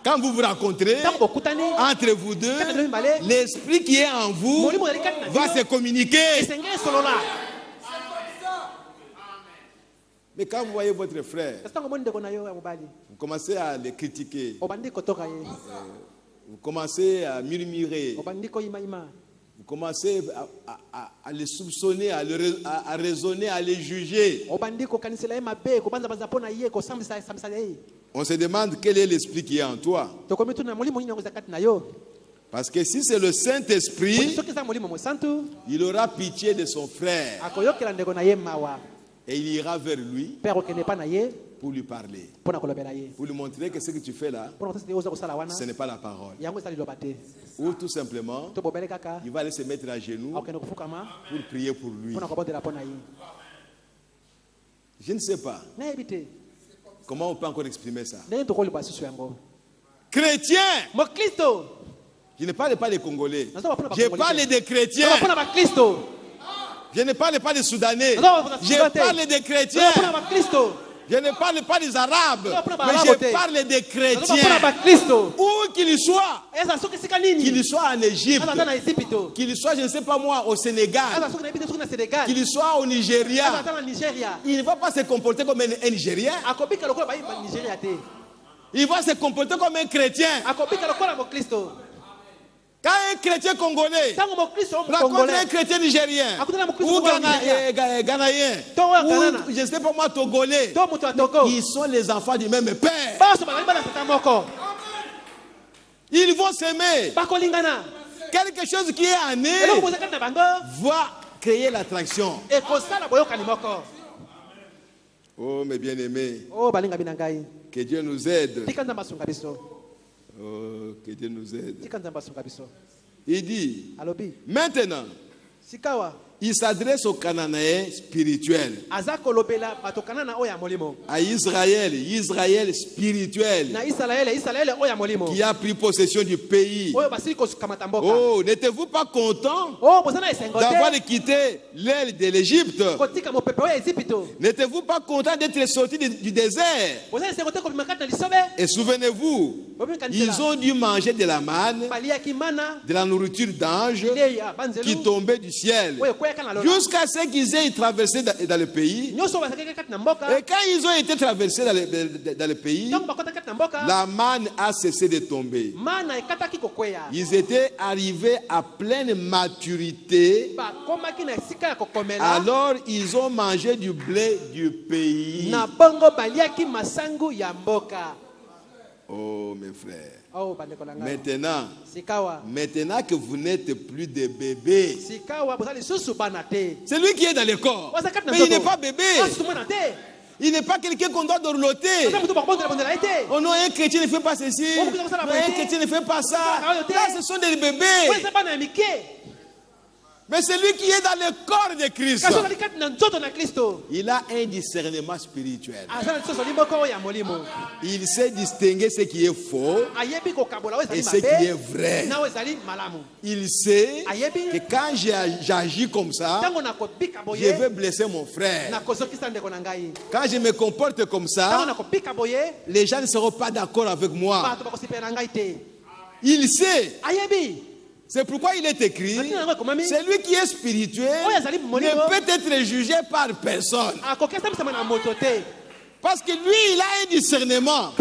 Quand vous vous rencontrez, entre vous deux, l'esprit qui est en vous va se communiquer. Mais quand vous voyez votre frère, vous commencez à le critiquer, vous commencez à murmurer, vous commencez à le soupçonner, à raisonner, à le juger. On se demande quel est l'esprit qui est en toi. Parce que si c'est le Saint-Esprit, il aura pitié de son frère. Et il ira vers lui pour lui parler. Pour lui montrer que ce que tu fais là, ce n'est pas la parole. Ou tout simplement, il va aller se mettre à genoux pour prier pour lui. Je ne sais pas. Comment on peut encore exprimer ça? Chrétien! Je ne parle pas des Congolais. Je parle des chrétiens. Je ne parle pas des Soudanais. Je parle des chrétiens. Je ne parle pas des Arabes. Mais je parle des chrétiens. Où qu'ils soient. Qu'ils soient en Égypte. Qu'ils soient, je ne sais pas moi, au Sénégal. Qu'ils soient au Nigeria. Il ne va pas se comporter comme un Nigérien. Il va se comporter comme un chrétien. Quand un chrétien congolais rencontre un chrétien nigérien ou ghanéen ou je ne sais pas moi togolais, ils sont les enfants du même père. Ils vont s'aimer. Quelque chose qui est en eux va créer l'attraction. Oh mes bien-aimés, que Dieu nous aide. Oh, que Dieu nous aide. Il dit, maintenant, il s'adresse aux Cananéens spirituels. À Israël spirituel. Qui a pris possession du pays. Oh, n'êtes-vous pas content d'avoir quitté l'aile de l'Égypte? N'êtes-vous pas content d'être sorti du désert? Et souvenez-vous, ils ont dû manger de la manne, de la nourriture d'ange qui tombait du ciel. Jusqu'à ce qu'ils aient traversé dans le pays. Et quand ils ont été traversés dans le pays, la manne a cessé de tomber. Ils étaient arrivés à pleine maturité. Alors ils ont mangé du blé du pays. Oh mes frères. Maintenant que vous n'êtes plus des bébés, c'est lui qui est dans le corps, mais il n'est pas bébé. Il n'est pas quelqu'un qu'on doit dorloter. Oh non, un chrétien ne fait pas ceci. Un chrétien ne fait pas ça. Là, ce sont des bébés. Mais celui qui est dans le corps de Christ, il a un discernement spirituel. Il sait distinguer ce qui est faux et ce qui est vrai. Il sait que quand j'agis comme ça, je vais blesser mon frère. Quand je me comporte comme ça, les gens ne seront pas d'accord avec moi. Il sait. C'est pourquoi il est écrit, celui qui est spirituel ne peut être jugé par personne. Parce que lui, il a un discernement.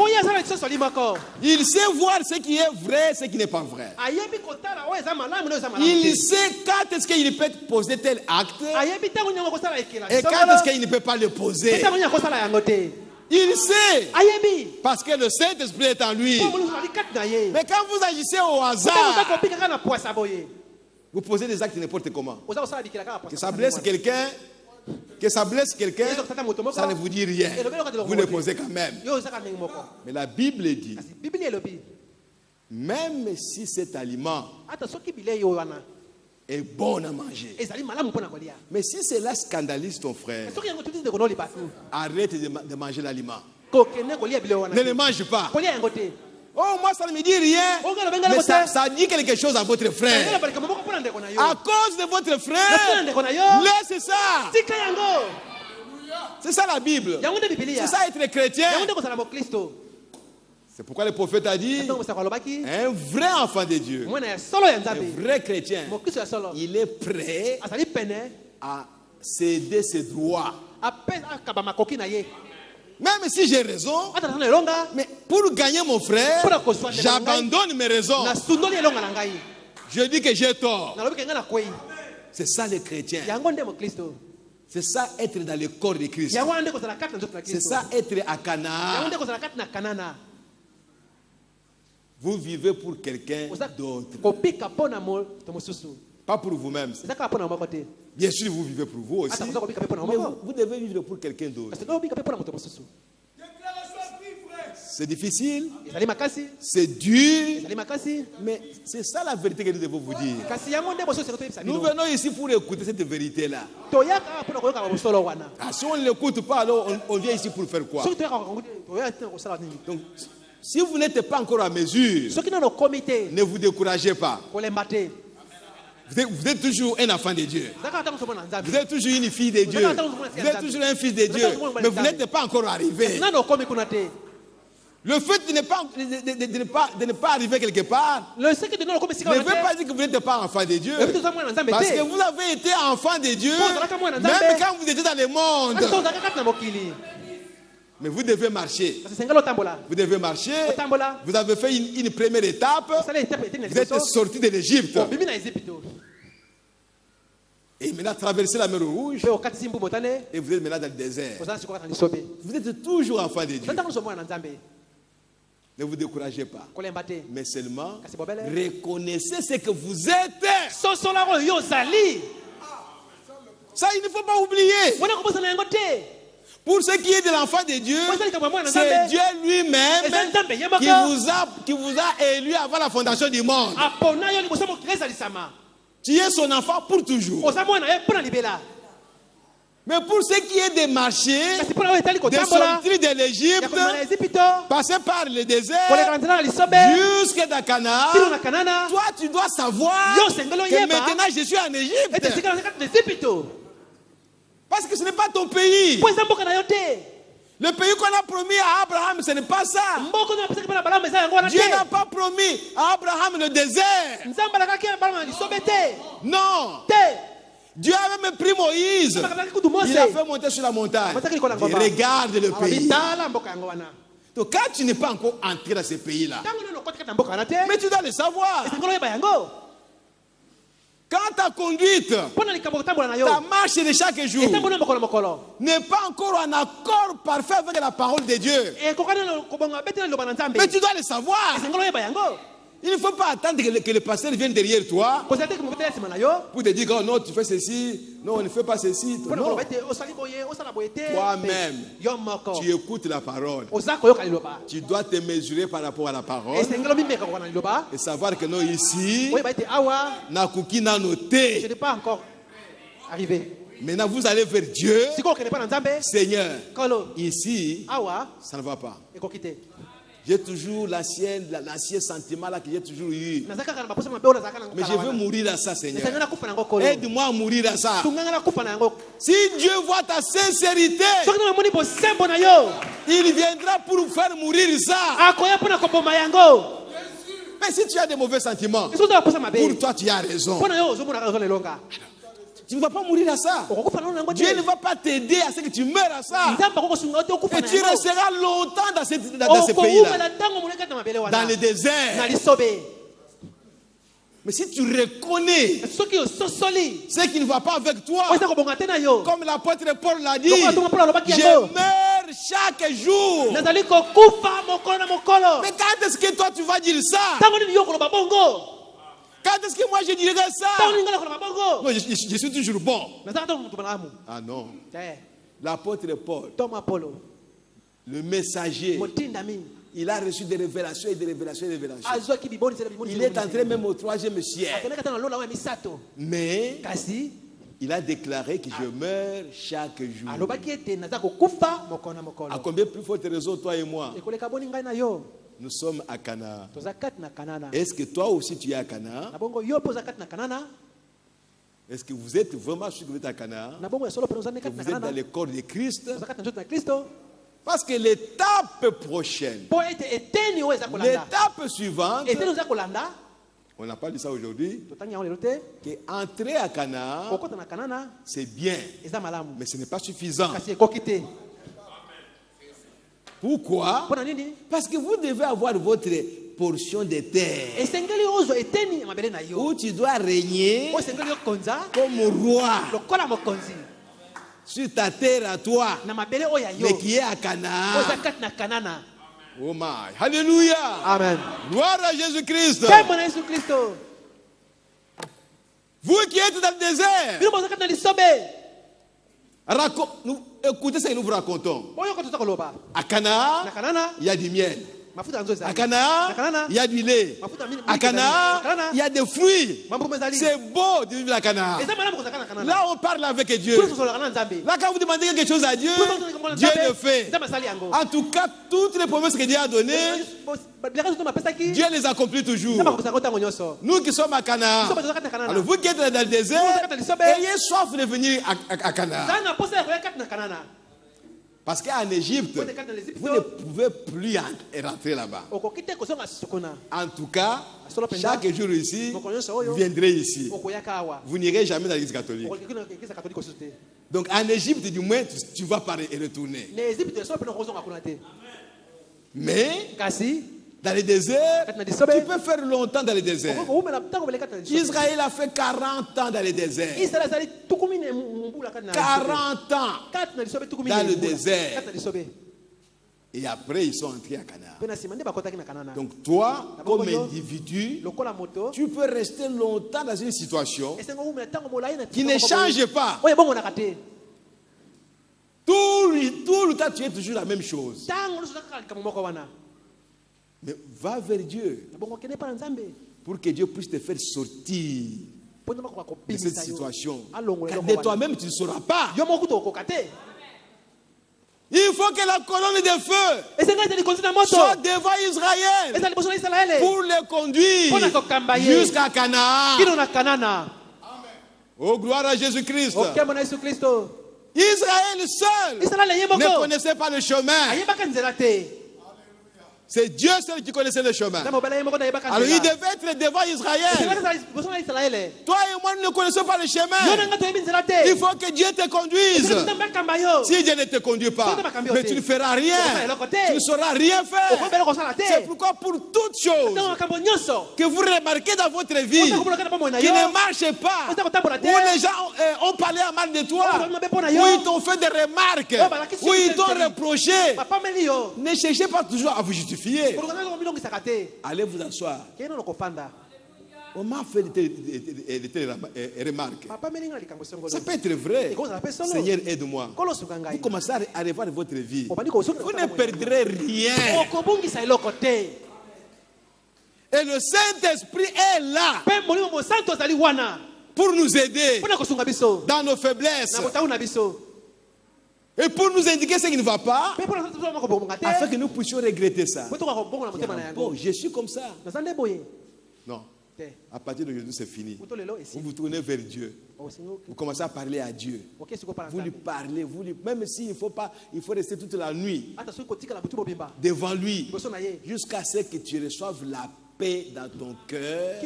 Il sait voir ce qui est vrai, ce qui n'est pas vrai. Il sait quand est-ce qu'il peut poser tel acte et quand est-ce qu'il ne peut pas le poser. Il sait. Parce que le Saint-Esprit est en lui. Mais quand vous agissez au hasard, vous posez des actes n'importe comment. Que ça blesse quelqu'un. Ça ne vous dit rien. Vous le posez quand même. Mais la Bible dit, même si cet aliment est bon à manger, mais si cela scandalise ton frère, arrête de manger l'aliment. Ne le mange pas. Oh, moi ça ne me dit rien, mais ça dit quelque chose à votre frère. À cause de votre frère, laissez ça. C'est ça la Bible. C'est ça être chrétien. C'est pourquoi le prophète a dit, un vrai enfant de Dieu, un vrai chrétien, il est prêt à céder ses droits. Même si j'ai raison, mais pour gagner mon frère, j'abandonne mes raisons. Je dis que j'ai tort. C'est ça les chrétiens. C'est ça être dans le corps de Christ. C'est ça être à Canaan. Vous vivez pour quelqu'un d'autre. Pas pour vous-même. Bien sûr, vous vivez pour vous aussi. Mais vous devez vivre pour quelqu'un d'autre. C'est difficile. C'est dur. Mais c'est ça la vérité que nous devons vous dire. Nous venons ici pour écouter cette vérité-là. Si on ne l'écoute pas, alors on vient ici pour faire quoi? Donc, si vous n'êtes pas encore à mesure, ne vous découragez pas. Vous êtes toujours un enfant de Dieu. Vous êtes toujours une fille de Dieu. Vous êtes toujours un fils de Dieu. Mais vous n'êtes pas encore arrivé. Le fait de ne pas arriver quelque part ne veut pas dire que vous n'êtes pas enfant de Dieu. Parce que vous avez été enfant de Dieu même quand vous étiez dans le monde. Mais vous devez marcher. Vous devez marcher. Vous avez fait une première étape. Vous êtes sorti de l'Égypte. Et maintenant traversez la mer Rouge. Et vous êtes maintenant dans le désert. Vous êtes toujours enfant de Dieu. Ne vous découragez pas. Mais seulement reconnaissez ce que vous êtes. Ça, il ne faut pas oublier. Pour ce qui est de l'enfant de Dieu, c'est Dieu lui-même qui vous a élu avant la fondation du monde. Tu es son enfant pour toujours. Mais pour ce qui est des marchés, de sortir de l'Égypte, passer par le désert, jusqu'à Canaan, toi tu dois savoir que maintenant je suis en Égypte. Parce que ce n'est pas ton pays. Le pays qu'on a promis à Abraham, ce n'est pas ça. Dieu n'a pas promis à Abraham le désert. Non. Dieu a même pris Moïse. Il l'a fait monter sur la montagne. Il regarde le pays. Donc quand tu n'es pas encore entré dans ce pays-là, mais tu dois le savoir. Quand ta conduite, ta marche de chaque jour n'est pas encore en accord parfait avec la parole de Dieu, mais tu dois le savoir. Il ne faut pas attendre que le pasteur vienne derrière toi pour te dire oh non, tu fais ceci, non, on ne fait pas ceci. Non. Toi-même, tu écoutes la parole. Tu dois te mesurer par rapport à la parole et savoir que non, ici, Nakuki n'a noté. Je n'ai pas encore arrivé. Maintenant, vous allez vers Dieu. Seigneur, ici, ça ne va pas. J'ai toujours l'ancien sentiment là que j'ai toujours eu. Mais je veux mourir à ça, Seigneur. Aide-moi à mourir à ça. Si Dieu voit ta sincérité, il viendra pour faire mourir ça. Mais si tu as des mauvais sentiments, pour toi tu as raison. Tu ne vas pas mourir à ça. Dieu ne va pas t'aider à ce que tu meurs à ça. Et tu resteras longtemps dans ce pays-là. Dans le désert. Mais si tu reconnais ce qui ne va pas avec toi, comme l'apôtre Paul l'a dit, je meurs chaque jour. Mais quand est-ce que toi tu vas dire ça? Quand est-ce que moi je dirais ça? Non, je suis toujours bon. Ah non. L'apôtre Paul, le messager, il a reçu des révélations et des révélations et des révélations. Il est entré même au 3e ciel. Mais il a déclaré que je meurs chaque jour. À combien plus forte raison, toi et moi? Nous sommes à Canaan. Est-ce que toi aussi tu es à Canaan? Est-ce que vous êtes vraiment sûr que vous êtes à Canaan? Que vous êtes dans le corps de Christ? Parce que l'étape prochaine, l'étape suivante, on n'a pas dit ça aujourd'hui, qu'entrer à Canaan, c'est bien, mais ce n'est pas suffisant. Pourquoi? Parce que vous devez avoir votre portion de terre où tu dois régner comme roi sur ta terre à toi, mais qui est à Canaan. Oh my, alléluia. Amen. Gloire à Jésus-Christ. Vous qui êtes dans le désert, écoutez ce que nous vous racontons. À Canaan, il y a du miel. À Canaan, il y a du lait. À Canaan, il y a des fruits. C'est beau de vivre à Canaan. Là, on parle avec Dieu. Là, quand vous demandez quelque chose à Dieu, Dieu le fait. En tout cas, toutes les promesses que Dieu a données, Dieu les accomplit toujours. Nous qui sommes à Canaan, alors vous qui êtes dans le désert, ayez soif de venir à Canaan. Parce qu'en Égypte, vous ne pouvez plus rentrer là-bas. En tout cas, chaque jour ici, vous viendrez ici. Vous n'irez jamais dans l'église catholique. Donc en Égypte, du moins, tu vas pas y retourner. Mais dans le désert, tu peux faire longtemps dans le désert. Israël a fait 40 ans dans le désert. 40 ans dans le désert. Et après, ils sont entrés à Canaan. Donc toi, comme individu, tu peux rester longtemps dans une situation qui ne change pas. Tout le temps, tu es toujours la même chose. Mais va vers Dieu pour que Dieu puisse te faire sortir de cette situation. Car de toi-même, tu ne sauras pas. Il faut que la colonne de feu soit devant Israël pour les conduire jusqu'à Canaan. Oh, gloire à Jésus-Christ. Israël seul ne connaissait pas le chemin. C'est Dieu seul qui connaissait le chemin. Alors il devait être devant Israël. Toi et moi, nous ne connaissons pas le chemin. Il faut que Dieu te conduise. Si Dieu ne te conduit pas, mais tu ne feras rien. Tu ne sauras rien faire. C'est pourquoi pour toutes choses que vous remarquez dans votre vie qui ne marchent pas, où les gens ont parlé à mal de toi, où ils t'ont fait des remarques, où ils t'ont reproché, ne cherchez pas toujours à vous justifier. Allez vous asseoir. On m'a fait des remarques. Ça peut être vrai. Seigneur, aide-moi. Vous commencez à revoir votre vie. Vous ne perdrez rien. Et le Saint-Esprit est là pour nous aider dans nos faiblesses. Et pour nous indiquer ce qui ne va pas, afin que nous puissions regretter ça. Bon, je suis comme ça. Non. À partir d'aujourd'hui, c'est fini. Vous vous tournez vers Dieu. Vous commencez à parler à Dieu. Vous lui parlez, même s'il faut pas, il faut rester toute la nuit devant lui jusqu'à ce que tu reçoives la paix dans ton cœur,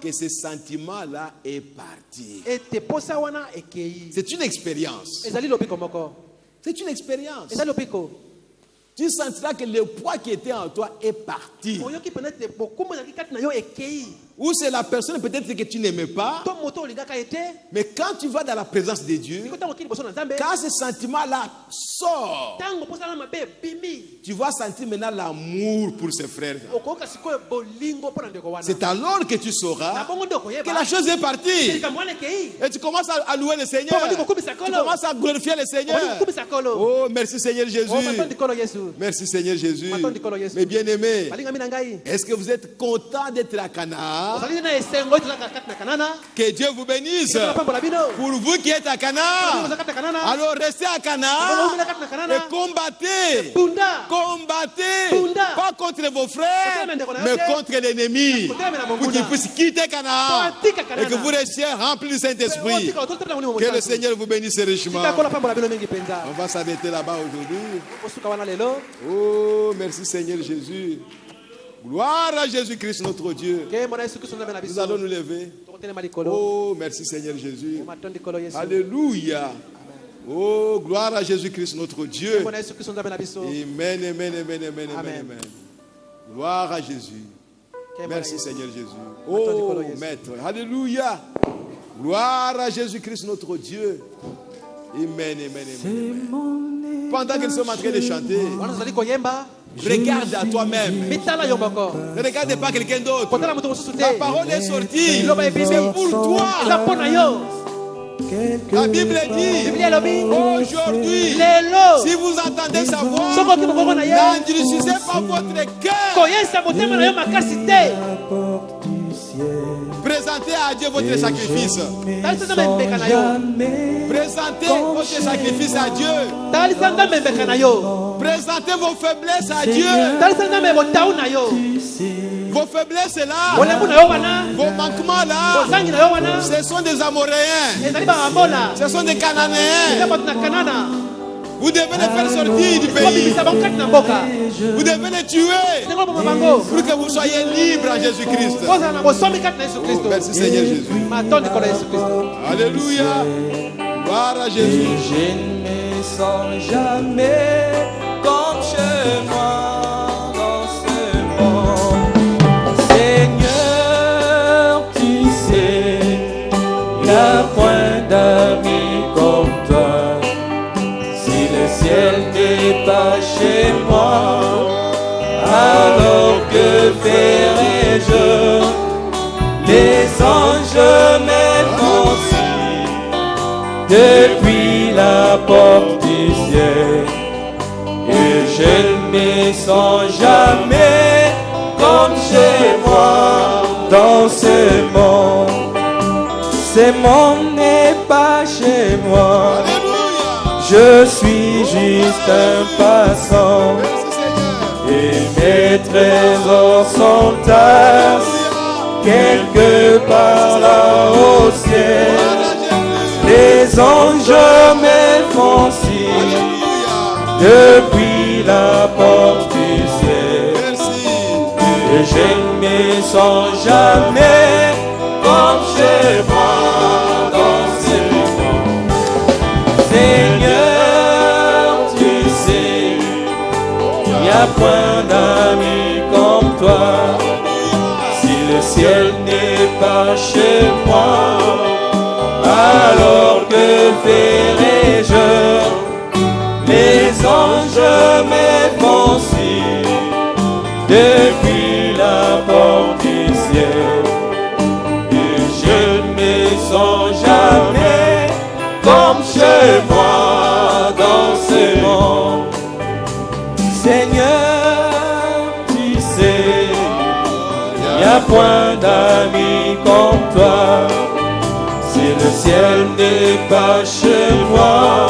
que ce sentiment-là est parti. C'est une expérience. C'est une expérience. Tu sentiras que le poids qui était en toi est parti. Ou c'est la personne peut-être que tu n'aimais pas. Mais quand tu vas dans la présence de Dieu, quand ce sentiment-là sort, tu vas sentir maintenant l'amour pour ses frères. C'est alors que tu sauras que la chose est partie. Et tu commences à louer le Seigneur. Tu commences à glorifier le Seigneur. Oh, merci Seigneur Jésus. Merci Seigneur Jésus. Mes bien-aimés, est-ce que vous êtes contents d'être à Canaan? Que Dieu vous bénisse. Pour vous qui êtes à Canaan, alors restez à Canaan et combattez. Combattez. Pas contre vos frères, mais contre l'ennemi. Pour qu'ils puissent quitter Canaan et que vous restiez remplis du Saint-Esprit. Que le Seigneur vous bénisse richement. On va s'arrêter là-bas aujourd'hui. Oh, merci Seigneur Jésus. Gloire à Jésus-Christ notre Dieu. Nous allons nous lever. Oh, merci Seigneur Jésus. Alléluia. Oh, gloire à Jésus-Christ notre Dieu. Amen, amen, amen, amen, amen. Gloire à Jésus. Merci Seigneur Jésus. Oh, Maître. Alléluia. Gloire à Jésus-Christ notre Dieu. Amen, amen, amen. Pendant que nous sommes en train de chanter, regarde à toi-même. Ne regarde pas quelqu'un d'autre. La parole est sortie. C'est pour toi. La Bible dit aujourd'hui, si vous entendez sa voix, n'endurcissez pas votre cœur. Présentez à Dieu votre sacrifice. Présentez votre sacrifice à Dieu. Présentez vos faiblesses à Dieu. Vos faiblesses là, vos manquements là, ce sont des Amoréens, ce sont des Cananéens. Vous devez les faire sortir du pays. Vous devez les tuer pour que vous soyez libres en Jésus-Christ. Oh, merci Seigneur Jésus. Alléluia. Gloire à Jésus. Je ne me sens jamais comme chez moi dans ce monde. Seigneur, tu sais, il n'y a point d'amis comme toi. Si le ciel n'est pas chez moi, alors que ferai-je? Les anges m'aiment depuis la porte du ciel, et je ne me sens jamais comme chez moi dans ce monde. Ce monde n'est pas chez moi. Je suis juste un passant, et mes trésors sont tassés quelque part là au ciel. Les anges me font signe depuis la porte du ciel, et je ne me sens jamais comme chez moi dans ce monde. Seigneur, tu sais, il n'y a point d'amis comme toi. Si le ciel n'est pas chez moi, alors que ferai-je? Les anges me font signe depuis la porte du ciel, et je ne me sens jamais comme chez moi dans ce monde. Seigneur, tu sais, il n'y a point d'amis comme toi. Si le ciel n'est pas chez moi,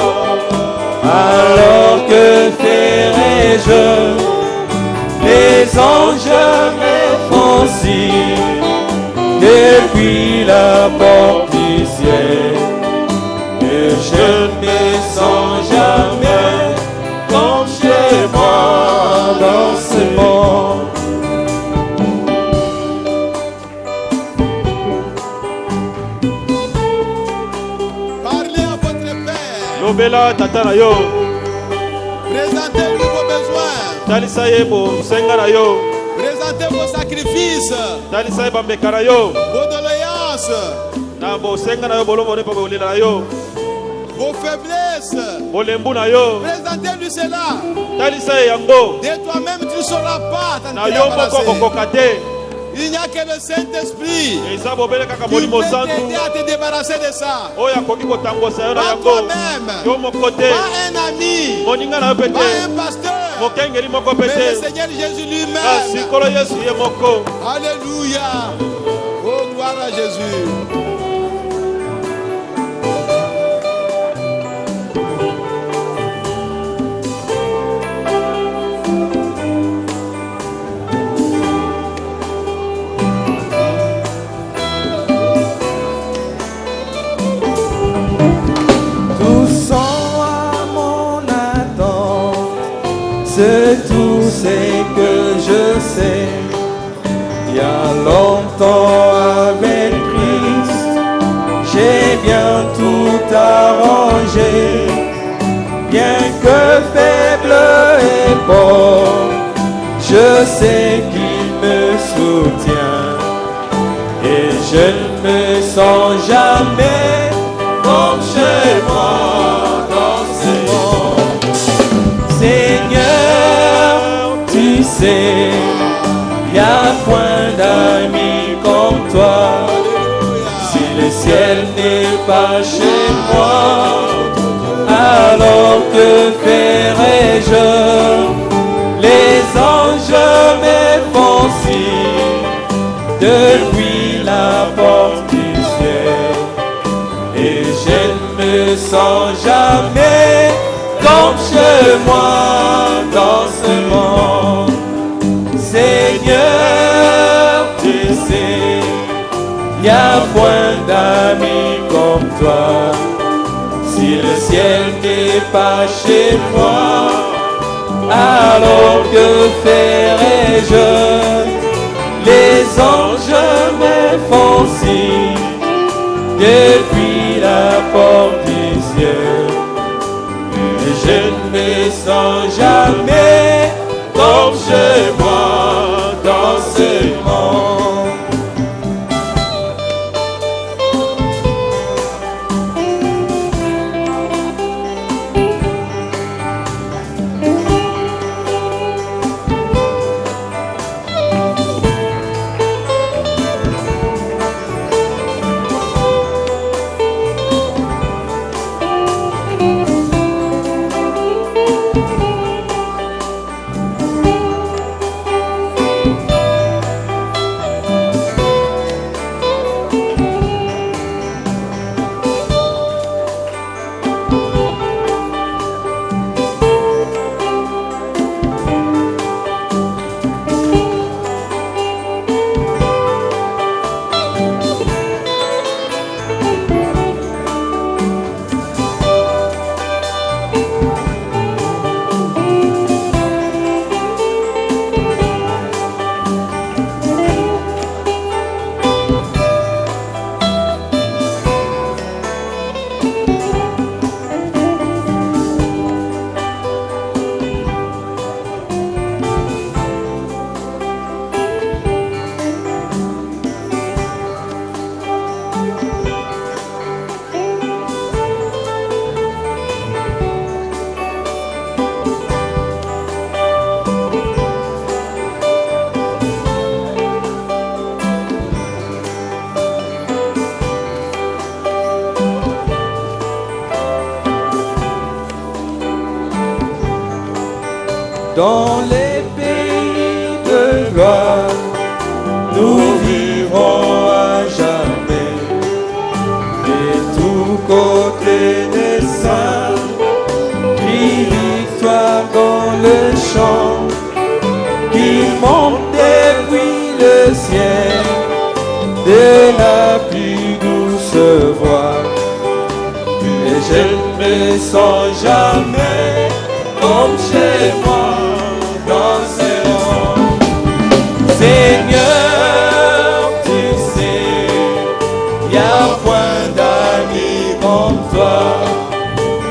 alors que ferai-je? Les anges me font signe depuis la porte du ciel, et je ne me sens jamais comme chez moi dans ce monde. Présentez-lui vos besoins. Présentez vos sacrifices. Vos doléances. Vos faiblesses. Présentez-lui cela. De toi-même, tu ne sauras pas t'en débarrasser. Il n'y a que le Saint-Esprit qui peut t'aider à te débarrasser de ça. Pas toi-même, pas un ami, pas un pasteur, mais le Seigneur Jésus lui-même. Alléluia. Oh, gloire à Jésus. C'est tout ce que je sais. Il y a longtemps avec Christ, j'ai bien tout arrangé. Bien que faible et pauvre, je sais qu'il me soutient. Et je ne me sens jamais comme chez moi dans ce monde. Seigneur, tu sais, y a point d'amis comme toi. Si le ciel n'est pas chez moi, alors que ferai-je? Les anges me font signe depuis la porte du ciel. Et je ne me sens jamais comme chez moi dans ce monde. Seigneur, tu sais, y a point d'amis comme toi. Si le ciel n'est pas chez moi, alors que ferai-je? Les anges me font signe depuis la porte du ciel. Je ne me sens jamais comme chez moi dans ce monde. Dans les pays de gloire, nous vivrons à jamais. De tous côtés des saints, crie victoire dans le champ, qui monte depuis le ciel, de la plus douce voix. Et je ne me sens jamais comme chez moi. Seigneur, tu sais, y a point d'amis comme toi.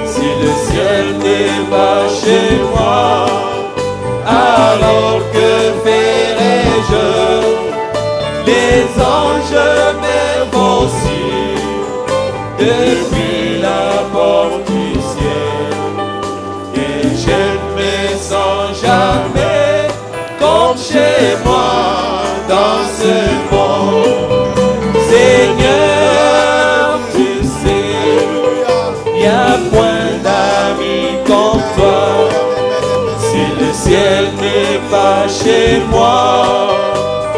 Si le ciel n'est pas chez moi, alors que ferai-je? Les anges m'aiment aussi depuis la porte du ciel, et je ne me sens jamais comme chez moi dans ce monde. Seigneur, tu sais, y a point d'amis comme toi. Si le ciel n'est pas chez moi,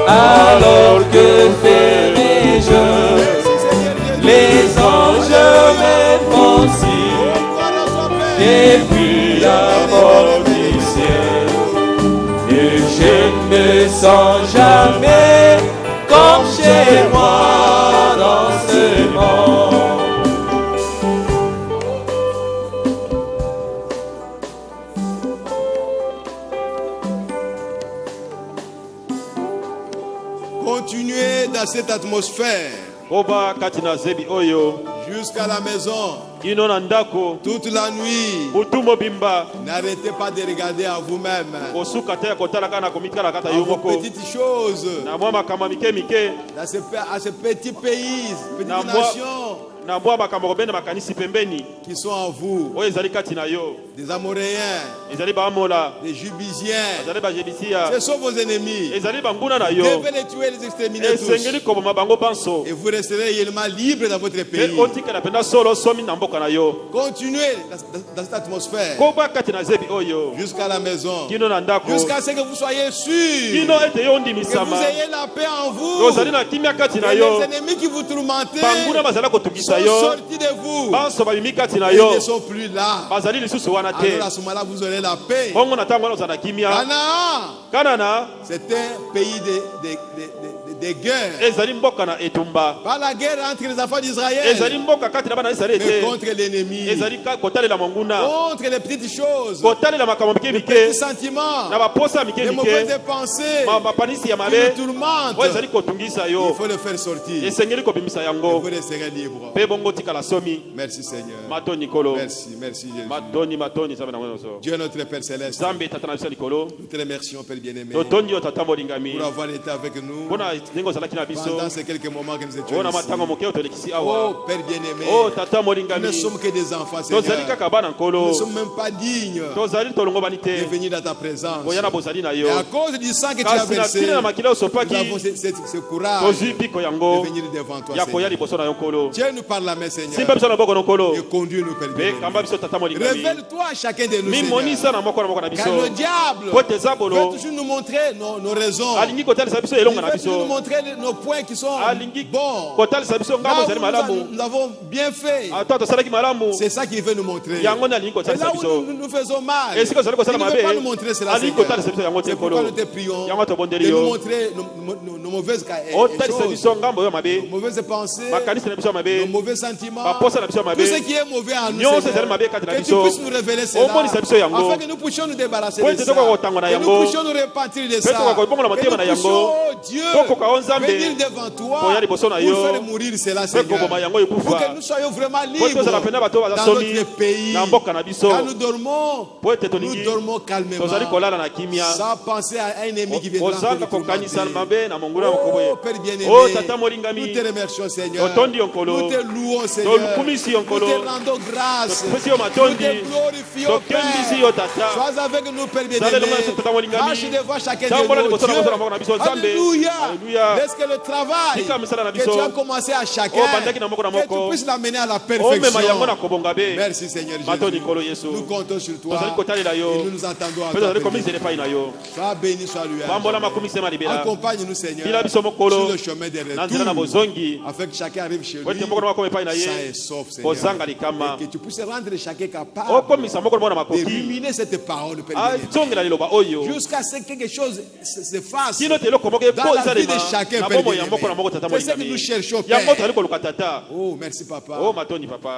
alors que ferai-je? Les anges m'aiment aussi depuis la porte du ciel, et je ne me sens jamais comme chez moi dans ce monde. Continuez dans cette atmosphère jusqu'à la maison, toute la nuit. N'arrêtez pas de regarder à vous-même à vos petites choses, à ces petits pays, petites nations qui sont en vous, des Amoréens, des Jubusiens. Ce sont vos ennemis. Devez les tuer, les exterminer tous. Et vous resterez réellement libre dans votre pays. Continuez dans cette atmosphère jusqu'à la maison, jusqu'à ce que vous soyez sûrs que vous ayez la paix en vous, que les ennemis qui vous tourmentaient sont sortis de vous et ne sont plus là. Alors à ce moment-là, vous aurez la paix. Canaan, c'est un pays de guerre. Pas la guerre entre les enfants d'Israël, mais contre l'ennemi, contre les petites choses, les petits sentiments, les mauvaises pensées qui nous tourmentent. Il faut le faire sortir et vous resterez libre. Merci Seigneur. Merci Jésus. Dieu notre Père Céleste, nous te remercions Père bien-aimé pour avoir été avec nous pendant ces quelques moments que nous étions ici. Oh Père bien-aimé, nous ne sommes que des enfants Seigneur. Nous ne sommes même pas dignes de venir dans ta présence. Et à cause du sang que tu as versé, nous avons ce courage de venir devant toi Seigneur. Tiens-nous par la main Seigneur et conduis-nous Père bien-aimé. Révèle-toi à chacun de nous Seigneur, car le diable veut toujours nous montrer nos raisons. Il veut toujours nous montrer nos points qui sont bons. Là où nous avons bien fait, c'est ça qu'il veut nous montrer. Et là où nous faisons mal, il ne veut pas nous montrer cela Seigneur. C'est pourquoi nous te prions de nous montrer nos mauvaises choses, nos mauvaises pensées, nos mauvais sentiments, tout ce qui est mauvais en nous Seigneur, que tu puisses nous révéler cela afin que nous puissions nous débarrasser de ça, que nous puissions nous repentir de ça, que nous puissions, oh Dieu, venir devant toi pour faire mourir cela Seigneur, pour que nous soyons vraiment libres dans notre pays. Quand nous dormons calmement, sans penser à un ennemi qui viendra nous tourmenter. Oh Père bien-aimé, nous te remercions Seigneur, nous te louons Seigneur, nous te rendons grâce, nous te glorifions Père. Sois avec nous Père bien-aimé, marche devant chacun de nous Dieu. Alléluia. Laisse que le travail que tu as commencé à chacun, que tu puisses l'amener à la perfection. Merci Seigneur Jésus. Nous comptons sur toi et nous nous attendons à toi. Sois béni, sois loué. Accompagne-nous Seigneur sur le chemin des retours, afin que chacun arrive chez lui sain et sauf Seigneur, et que tu puisses rendre chacun capable de ruminer cette parole Père, jusqu'à ce que quelque chose se fasse dans la vie de chacun, Père bien-aimé. C'est ce que nous cherchons, Père. Oh, merci, Papa.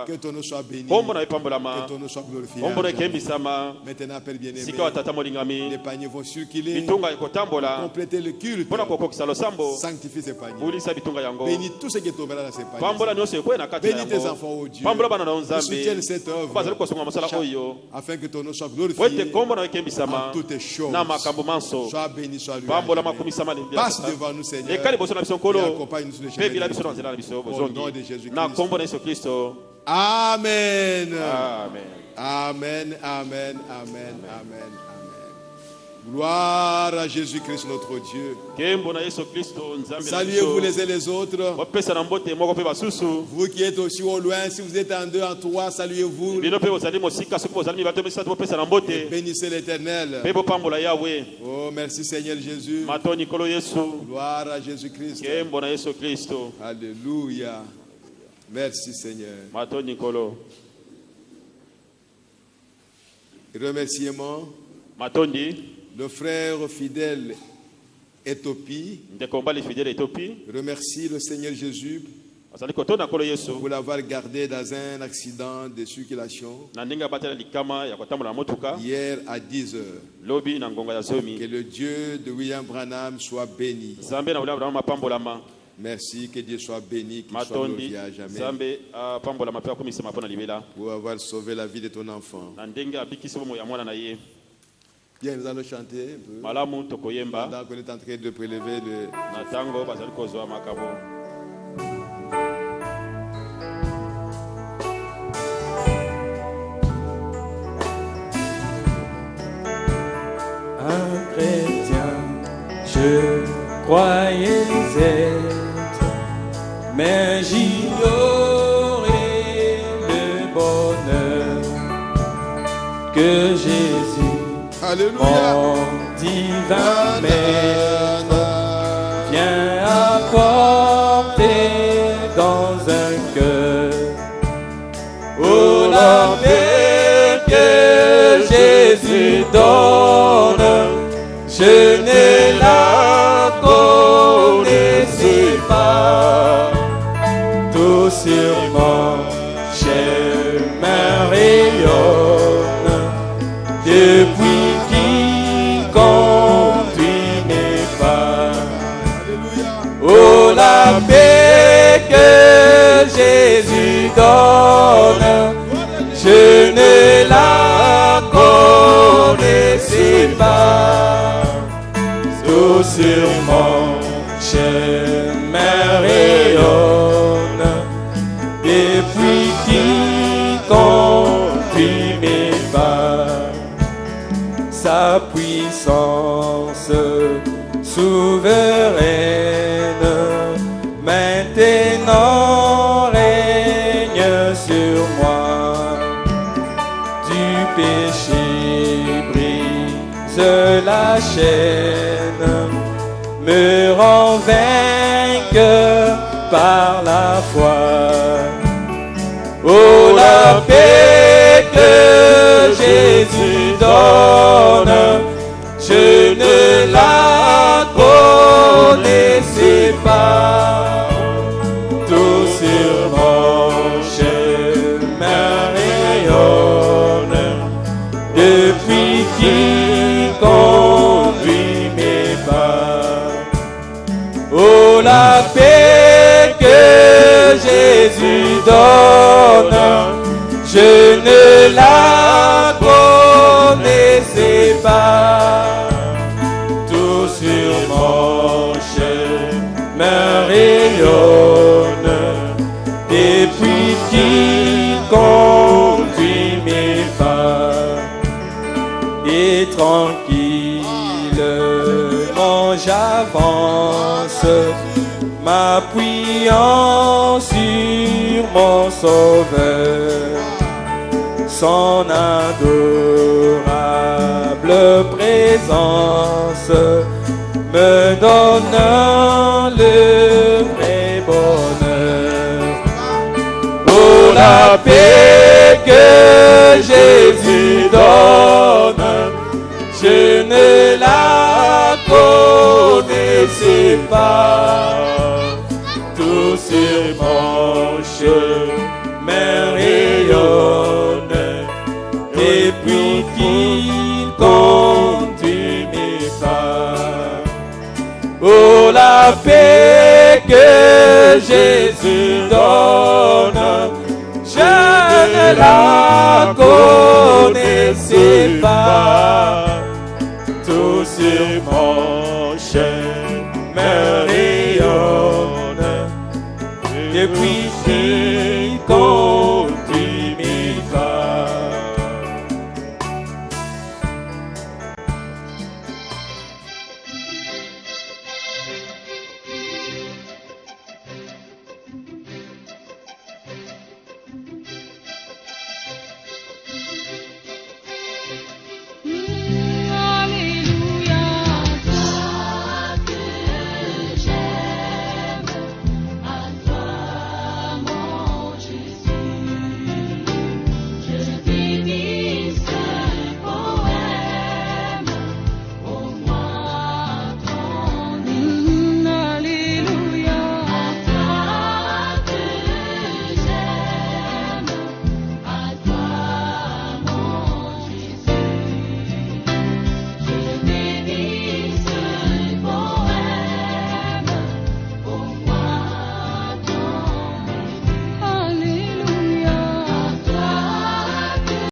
Que ton nom soit béni. Que ton nom soit glorifié. Maintenant, Père bien-aimé, les paniers vont circuler pour compléter le culte. Sanctifie ces paniers. Bénis tout ce qui est tombé dans ces paniers. Bénis tes enfants, oh Dieu. Soutiens cette œuvre afin que ton nom soit glorifié en toutes les choses. Sois béni, sois loué. Passe devant nous, Seigneur, et accompagne-nous sur le chemin. Au nom de Jésus-Christ. Amen. Amen, amen, amen, amen, amen. Gloire à Jésus-Christ notre Dieu. Saluez-vous les uns les autres. Vous qui êtes aussi au loin, si vous êtes en deux, en trois, saluez-vous. Et bénissez l'Éternel. Oh, merci Seigneur Jésus. Gloire à Jésus-Christ. Alléluia. Merci Seigneur. Remerciements. Le frère fidèle Éthiopie remercie le Seigneur Jésus pour l'avoir gardé dans un accident de circulation hier à 10 heures. Que le Dieu de William Branham soit béni. Merci, que Dieu soit béni, qu'il soit glorifié à jamais pour avoir sauvé la vie de ton enfant. Bien, nous allons chanter un peu. Pendant qu'on est en train de prélever le... Un chrétien, je croyais être, mais j'ignorais le bonheur que Jésus, mon divin maître, vient apporter dans un cœur. Oh, la paix que Jésus donne, je ne la connaissais pas. Tout sur mon chemin rayonne depuis qui conduit mes pas. Oh, la paix que Jésus donne, je ne la connaissais pas. Tout sur mon chemin rayonne depuis qui conduit mes pas. Sa puissance souveraine maintenant règne sur moi. Du péché brise la chaîne, me rend vainqueur par la foi. Oh, la paix que Jésus donne, je ne la connaissais pas. Tout sur mon chemin rayonne depuis qui conduit mes pas. Oh, la paix que Jésus donne, je ne la connaissais pas. Tout sur mon chemin rayonne depuis qui conduit mes pas. Et tranquillement j'avance, m'appuyant sur mon Sauveur. Son adorable présence me donne le vrai bonheur. Oh, la paix que Jésus donne, je ne la connaissais pas. La paix que Jésus donne, je ne la connaissais pas. Tout sur mon